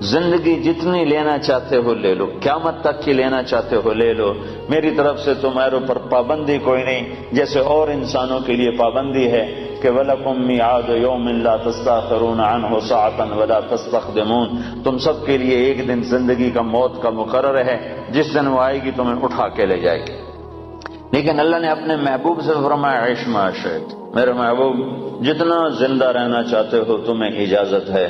زندگی جتنی لینا چاہتے ہو لے لو، قیامت تک کی لینا چاہتے ہو لے لو، میری طرف سے تمہارے اوپر پابندی کوئی نہیں، جیسے اور انسانوں کے لیے پابندی ہے کہ وَلَكُمْ مِيعَادُ يَوْمٍ لَا تَسْتَأْخِرُونَ عَنْهُ سَاعَةً وَلَا تَسْتَقْدِمُونَ، تم سب کے لیے ایک دن زندگی کا موت کا مقرر ہے، جس دن وہ آئے گی تمہیں اٹھا کے لے جائے گی۔ لیکن اللہ نے اپنے محبوب سے فرمایا عش ما شئت، میرے محبوب جتنا زندہ رہنا چاہتے ہو تمہیں اجازت ہے،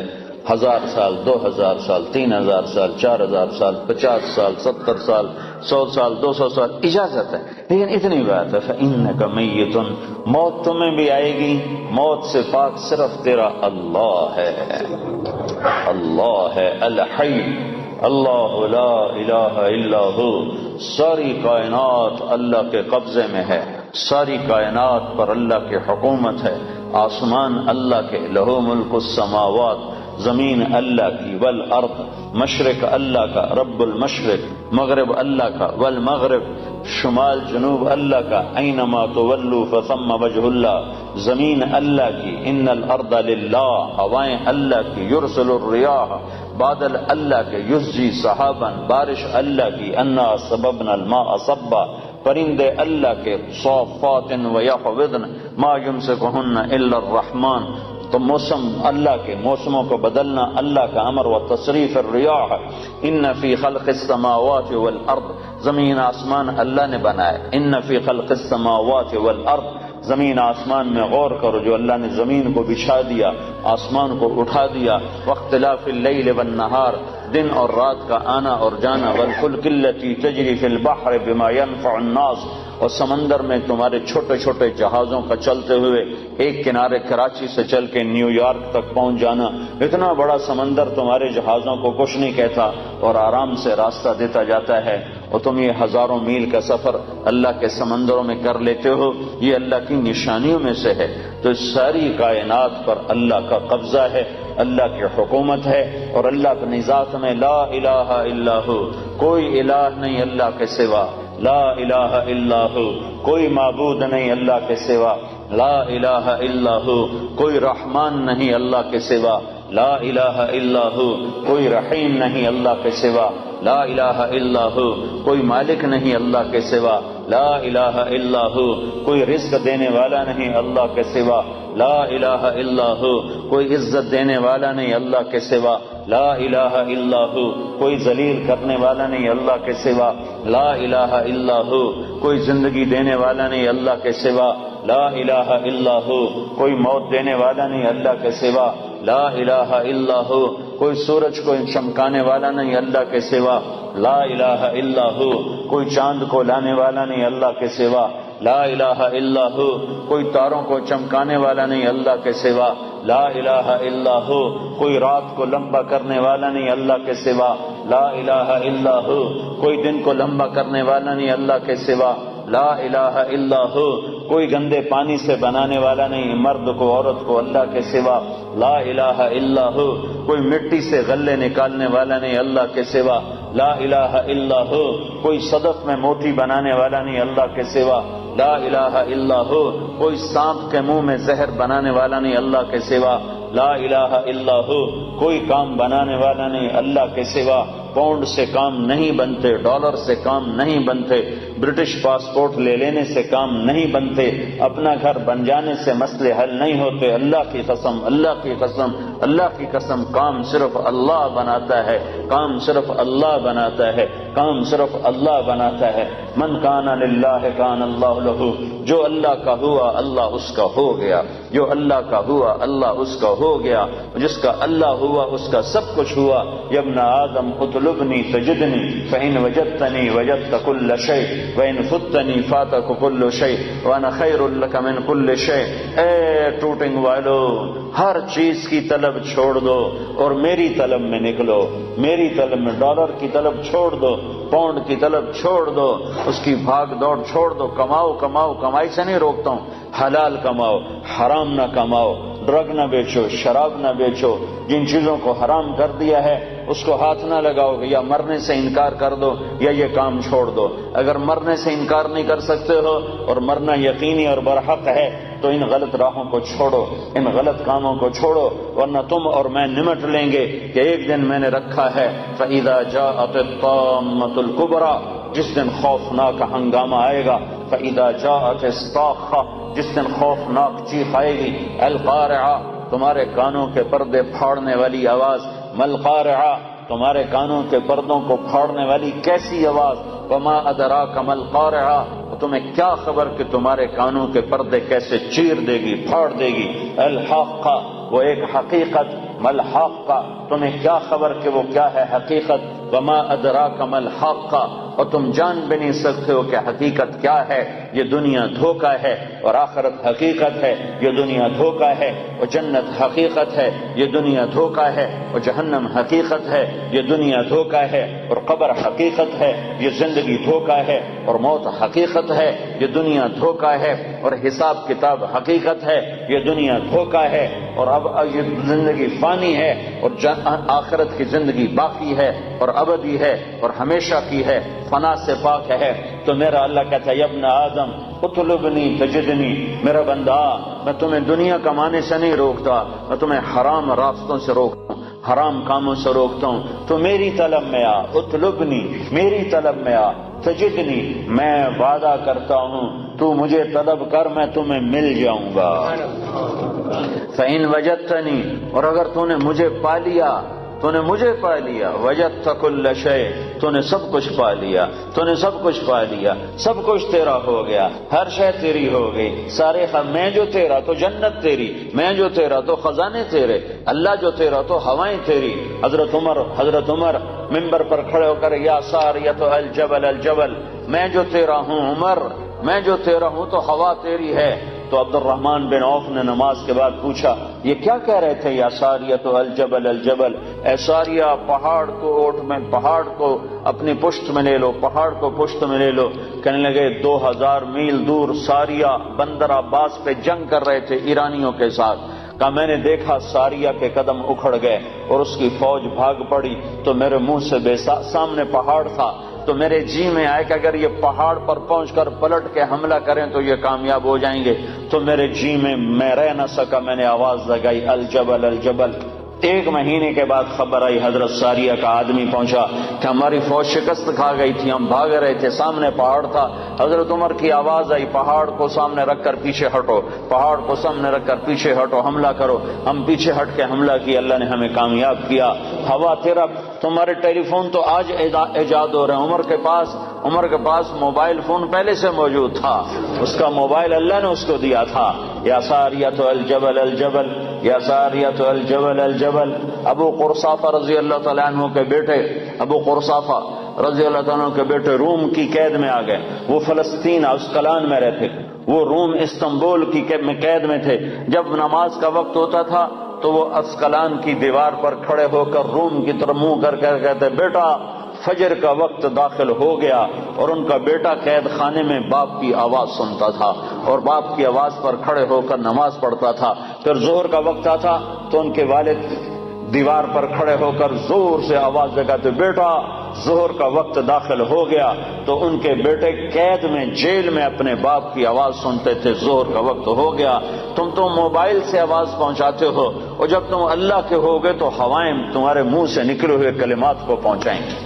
1000 سال، 2000 سال، 3000 سال، 4000 سال، 50 سال، 70 سال، 100 سال، 200 سال، اجازت ہے۔ لیکن اتنی بات ہے فَإِنَّكَ مَيِّتٌ، موت تمہیں بھی آئے گی، موت سے پاک صرف تیرا اللہ ہے، اللہ ہے الحی، اللہ لا الہ الا ہو۔ ساری کائنات اللہ کے قبضے میں ہے، ساری کائنات پر اللہ کی حکومت ہے، آسمان اللہ کے، لہو ملک السماوات، زمین اللہ کی، والارض، مشرق اللہ کا، رب المشرق، مغرب اللہ کا، والمغرب، شمال جنوب اللہ کا، اینما تولوا فثم وجہ اللہ، زمین اللہ کی، ان الارض للہ، ہوائیں اللہ کی، یرسل الریاح، بادل اللہ کے، یسجی صحابا، بارش اللہ کی، انا سببنا الماء صبا، پرندے اللہ کے، صافات ویقبضن ما یمسکہن الا الرحمن، تو موسم اللہ کے موسموں کو بدلنا اللہ کا امر، و تصریف الریاح ان فی خلق السماوات والارض، زمین آسمان اللہ نے بنائے، ان فی خلق السماوات والارض، زمین آسمان میں غور کرو، جو اللہ نے زمین کو بچھا دیا، آسمان کو اٹھا دیا، واختلاف اللیل والنہار، دن اور رات کا آنا اور جانا، والفلک التی تجری فی البحر بما ينفع الناس، اور سمندر میں تمہارے چھوٹے چھوٹے جہازوں کا چلتے ہوئے ایک کنارے کراچی سے چل کے نیو یارک تک پہنچ جانا، اتنا بڑا سمندر تمہارے جہازوں کو کچھ نہیں کہتا اور آرام سے راستہ دیتا جاتا ہے، اور تم یہ ہزاروں میل کا سفر اللہ کے سمندروں میں کر لیتے ہو، یہ اللہ کی نشانیوں میں سے ہے۔ تو اس ساری کائنات پر اللہ کا قبضہ ہے، اللہ کی حکومت ہے، اور اللہ اپنی ذات میں لا الہ الا ہو، کوئی الہ نہیں اللہ کے سوا، لا الہ الا ہو، کوئی معبود نہیں اللہ کے سوا، لا الہ الا ہو، کوئی رحمان نہیں اللہ کے سوا، لا الہ الا ہو، کوئی رحیم نہیں اللہ کے سوا، لا الہ الا ہو، کوئی مالک نہیں اللہ کے سوا، لا الہ الا ہو، کوئی رزق دینے والا نہیں اللہ کے سوا، لا الہ الا ہو، کوئی عزت دینے والا نہیں اللہ کے سوا، لا الہ الا ہو، کوئی ذلیل کرنے والا نہیں اللہ کے سوا، لا الہ الا ہو، کوئی زندگی دینے والا نہیں اللہ کے سوا، لا الہ الا ہو، کوئی موت دینے والا نہیں اللہ کے سوا، لا الہ الا ہو، کوئی سورج کو چمکانے والا نہیں اللہ کے سوا، لا الہ الا ہو، کوئی چاند کو لانے والا نہیں اللہ کے سوا، لا الہ الا ہو، کوئی تاروں کو چمکانے والا نہیں اللہ کے سوا، لا الہ الا ہو، کوئی رات کو لمبا کرنے والا نہیں اللہ کے سوا، لا الہ الا ہو، کوئی دن کو لمبا کرنے والا نہیں اللہ کے سوا، لا الہ الا ہو، کوئی گندے پانی سے بنانے والا نہیں مرد کو عورت کو اللہ کے سوا، لا الہ الا ہو، کوئی مٹی سے غلے نکالنے والا نہیں اللہ کے سوا، لا الہ الا ہو، کوئی صدف میں موتی بنانے والا نہیں اللہ کے سوا، لا الہ الا ہو، کوئی سانپ کے منہ میں زہر بنانے والا نہیں اللہ کے سوا، لا الہ الا ہو، کوئی کام بنانے والا نہیں اللہ کے سوا، پاؤنڈ سے کام نہیں بنتے، ڈالر سے کام نہیں بنتے، برٹش پاسپورٹ لے لینے سے کام نہیں بنتے، اپنا گھر بن جانے سے مسئلے حل نہیں ہوتے، اللہ کی قسم، اللہ کی قسم، اللہ کی قسم، کام صرف اللہ بناتا ہے، کام صرف اللہ بناتا ہے، کام صرف اللہ بناتا ہے۔ من کان للہ کان اللہ لہ، جو اللہ کا ہوا اللہ اس کا ہو گیا، جو اللہ کا ہوا اللہ اس کا ہو گیا، جس کا اللہ ہوا اس کا سب کچھ ہوا۔ یا ابن آدم اطلبنی تجدنی فإن وجدتنی وجدت كل شيء وإن فتنی فاتک كل شيء وأنا خیر لک من كل شيء۔ اے ٹوٹنگ والو، ہر چیز کی طلب چھوڑ دو اور میری طلب میں نکلو، میری طلب میں، ڈالر کی طلب چھوڑ دو، پاؤنڈ کی طلب چھوڑ دو، اس کی بھاگ دوڑ چھوڑ دو، کماؤ کماؤ، کمائی سے نہیں روکتا ہوں، حلال کماؤ، حرام نہ کماؤ، ڈرگ نہ بیچو، شراب نہ بیچو، جن چیزوں کو حرام کر دیا ہے اس کو ہاتھ نہ لگاؤ، یا مرنے سے انکار کر دو یا یہ کام چھوڑ دو۔ اگر مرنے سے انکار نہیں کر سکتے ہو اور مرنا یقینی اور برحق ہے تو ان غلط راہوں کو چھوڑو، ان غلط کاموں کو چھوڑو، ورنہ تم اور میں نمٹ لیں گے کہ ایک دن میں نے رکھا ہے فَإِذَا جَاءَتِ الطَّامَّةُ الْكُبْرَى، جس دن خوفناک ہنگامہ آئے گا، فَإِذَا جَاءَتِ الصَّاخَّةُ، جس دن خوفناک چیخ آئے گی، الْقَارِعَةُ، تمہارے کانوں کے پردے پھاڑنے والی آواز، مَلْقَارِعَةُ، تمہارے کانوں کے پردوں کو پھاڑنے والی کیسی آواز، وَمَا أَدْرَاكَ مَا الْقَارِعَةُ، تمہیں کیا خبر کہ تمہارے کانوں کے پردے کیسے چیر دے گی، پھاڑ دے گی، الحاقہ، وہ ایک حقیقت، ملحاقہ، تمہیں کیا خبر کہ وہ کیا ہے حقیقت، وما ادراک ما الحاقہ، اور تم جان بھی نہیں سکتے ہو کہ حقیقت کیا ہے۔ یہ دنیا دھوکہ ہے اور آخرت حقیقت ہے، یہ دنیا دھوکہ ہے اور جنت حقیقت ہے، یہ دنیا دھوکہ ہے اور جہنم حقیقت ہے، یہ دنیا دھوکہ ہے اور قبر حقیقت ہے، یہ زندگی دھوکہ ہے اور موت حقیقت ہے، یہ دنیا دھوکہ ہے اور حساب کتاب حقیقت ہے، یہ دنیا دھوکہ ہے، اور اب یہ زندگی فانی ہے اور آخرت کی زندگی باقی ہے اور ابدی ہے اور ہمیشہ کی ہے، فنا سے پاک ہے۔ تو میرا اللہ کہتا ہے، یا ابن آدم اطلبنی تجدنی، میرا بندہ میں تمہیں دنیا کمانے سے نہیں روکتا، میں تمہیں حرام راستوں سے روکتا ہوں، حرام کاموں سے روکتا ہوں، تو میری طلب میں آ، اطلبنی، میری طلب میں آ، تجدنی، میں وعدہ کرتا ہوں تو مجھے طلب کر، میں تمہیں مل جاؤں گا۔ فإن وجدتنی، اور اگر تو نے مجھے پا لیا، تو نے مجھے پا لیا، وجدت کل شیء، تو نے سب کچھ پا لیا، تو نے سب کچھ پا لیا، سب کچھ تیرا ہو گیا، ہر شے تیری ہو گئی، سارے میں جو تیرا تو جنت تیری، میں جو تیرا تو خزانے تیرے، اللہ جو تیرا تو ہوائیں تیری۔ حضرت عمر منبر پر کھڑے ہو کر یا ساریۃ الجبل الجبل، میں جو تیرا ہوں عمر، میں جو تیرا ہوں تو ہوا تیری ہے۔ تو عبد الرحمن بن عوف نے نماز کے بعد پوچھا یہ کیا کہہ رہے تھے یا ساریۃ الجبل الجبل، اے ساریہ پہاڑ کو اوٹ میں، پہاڑ کو اپنی پشت میں لے لو، پہاڑ کو پشت میں لے لو۔ کہنے لگے 2000 میل دور ساریہ بندر عباس پہ جنگ کر رہے تھے ایرانیوں کے ساتھ، کہا میں نے دیکھا ساریہ کے قدم اکھڑ گئے اور اس کی فوج بھاگ پڑی، تو میرے منہ سے سامنے پہاڑ تھا، تو میرے جی میں آئے کہ اگر یہ پہاڑ پر پہنچ کر پلٹ کے حملہ کریں تو یہ کامیاب ہو جائیں گے، تو میرے جی میں رہ نہ سکا، میں نے آواز لگائی الجبل الجبل۔ 1 مہینے کے بعد خبر آئی، حضرت ساریہ کا آدمی پہنچا کہ ہماری فوج شکست کھا گئی تھی، ہم بھاگ رہے تھے، سامنے پہاڑ تھا۔ حضرت عمر کی آواز آئی پہاڑ کو سامنے رکھ کر پیچھے ہٹو، پہاڑ کو سامنے رکھ کر پیچھے ہٹو، حملہ کرو۔ ہم پیچھے ہٹ کے حملہ کیا، اللہ نے ہمیں کامیاب کیا۔ ہوا تیرا، تمہارے ٹیلی فون تو آج ایجاد ہو رہے ہیں، عمر کے پاس موبائل فون پہلے سے موجود تھا، اس کا موبائل اللہ نے اس کو دیا تھا۔ یا ساریۃ الجبل الجبل، یا ساریۃ الجبل الجبل۔ ابو قرصافہ رضی اللہ تعالیٰ عنہ کے بیٹے، ابو قرصافہ رضی اللہ تعالیٰ عنہ کے بیٹے روم کی قید میں آ گئے، وہ فلسطین اسقلان میں رہتے، وہ روم استنبول کی قید میں تھے۔ جب نماز کا وقت ہوتا تھا تو وہ اسقلان کی دیوار پر کھڑے ہو کر روم کی طرف منہ کر کے کہتے بیٹا فجر کا وقت داخل ہو گیا، اور ان کا بیٹا قید خانے میں باپ کی آواز سنتا تھا اور باپ کی آواز پر کھڑے ہو کر نماز پڑھتا تھا۔ پھر ظہر کا وقت آتا تو ان کے والد دیوار پر کھڑے ہو کر زور سے آواز لگاتے بیٹا ظہر کا وقت داخل ہو گیا، تو ان کے بیٹے قید میں جیل میں اپنے باپ کی آواز سنتے تھے ظہر کا وقت ہو گیا۔ تم تو موبائل سے آواز پہنچاتے ہو، اور جب تم اللہ کے ہوگے تو ہوائیں تمہارے منہ سے نکلے ہوئے کلمات کو پہنچائیں گے۔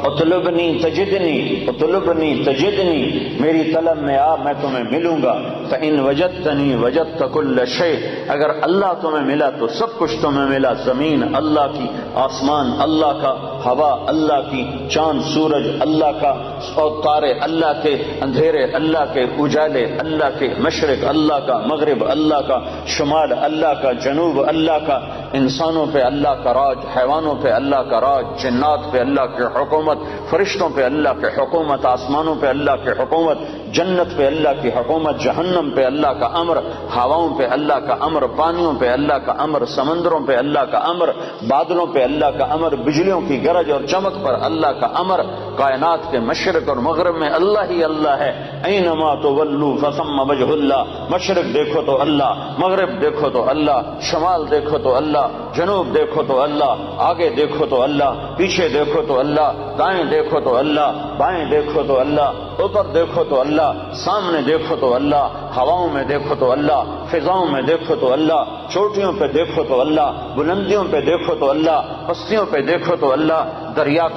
اطلبنی تجدنی، اطلبنی تجدنی، میری طلب میں آ، میں تمہیں ملوں گا۔ فإن وجدتنی وجدت کل شیء، اگر اللہ تمہیں ملا تو سب کچھ تمہیں ملا، زمین اللہ کی، آسمان اللہ کا، ہوا اللہ کی، چاند سورج اللہ کا، اور تارے اللہ کے، اندھیرے اللہ کے، اجالے اللہ کے، مشرق اللہ کا، مغرب اللہ کا، شمال اللہ کا، جنوب اللہ کا، انسانوں پہ اللہ کا راج، حیوانوں پہ اللہ کا راج، جنات پہ اللہ کی حکومت، فرشتوں پہ اللہ کی حکومت، آسمانوں پہ اللہ کی حکومت، جنت پہ اللہ کی حکومت، جہنم پہ اللہ کا امر، ہواؤں پہ اللہ کا امر، پانیوں پہ اللہ کا امر، سمندروں پہ اللہ کا امر، بادلوں پہ اللہ کا امر، بجلیوں کی گرج اور چمک پر اللہ کا امر، کائنات کے مشرق اور مغرب میں اللہ ہی اللہ ہے۔ اینما تولوا فثم وجہ اللہ، مشرق دیکھو تو اللہ، مغرب دیکھو تو اللہ، شمال دیکھو تو اللہ، جنوب دیکھو تو اللہ، آگے دیکھو تو اللہ، پیچھے دیکھو تو اللہ، دائیں دیکھو تو اللہ، بائیں دیکھو تو اللہ، اوپر دیکھو تو اللہ، سامنے دیکھو تو اللہ، ہواؤں میں دیکھو تو اللہ، فضاؤں میں دیکھو تو اللہ، چوٹیوں پہ دیکھو تو اللہ، بلندیوں پہ دیکھو تو اللہ، پستیوں پہ دیکھو تو اللہ، دریا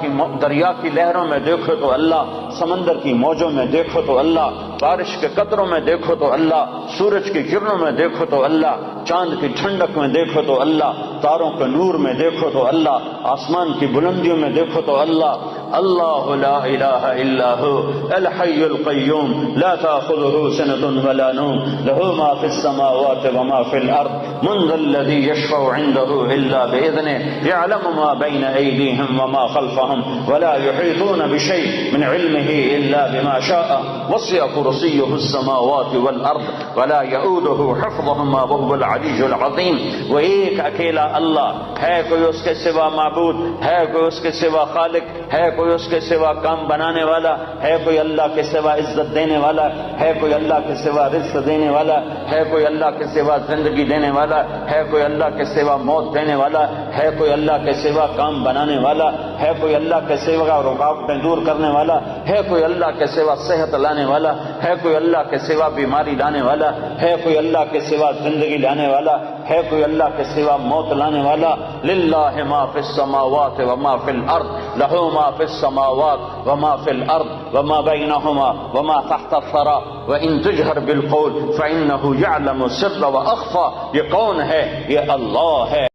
کی لہروں میں دیکھو تو اللہ، سمندر کی موجوں میں دیکھو تو اللہ، بارش کے قطروں میں دیکھو تو اللہ، سورج کی کرنوں میں دیکھو تو اللہ، چاند کی ٹھنڈک میں دیکھو تو اللہ، تاروں کے نور میں دیکھو تو اللہ، آسمان کی بلندیوں میں دیکھو تو اللہ۔ اللہ لا الہ الا هو الحی القیوم لا تأخذه سنة ولا نوم له ما في السماوات وما في الارض من ذا الذي يشفع عنده الا باذنه يعلم ما بين ايديهم وما خلفهم ولا يحيطون بشيء من علمه الا بما شاء وسع كرسيه السماوات والارض ولا يؤوده حفظهما وهو العلي العظيم۔ وہ ایک اکیلا اللہ ہے، کوئی اس کے سوا معبود ہے، کوئی اس کے سوا خالق ہے، کوئی اس کے سوا کام بنانے والا ہے، کوئی اللہ کے سوا عزت دینے والا ہے، کوئی اللہ کے سوا رزق دینے والا ہے، کوئی اللہ کے سوا زندگی دینے والا ہے، کوئی اللہ کے سوا موت دینے والا ہے، کوئی اللہ کے سوا کام بنانے والا ہے، کوئی اللہ کے سوا رکاوٹیں دور کرنے والا ہے، کوئی اللہ کے سوا صحت لانے والا ہے، کوئی اللہ کے سوا بیماری لانے والا ہے، کوئی اللہ کے سوا زندگی لانے والا ہے، کوئی اللہ کے سوا موت لانے والا۔ للہ ما فی السماوات وما فی الارض، لہ ما فی السماوات وما فی الارض۔ وما بينهما وما تحت الثرى وإن تجهر بالقول فإنه يعلم السر وأخفى. یہ کون ہے؟ یہ اللہ ہے.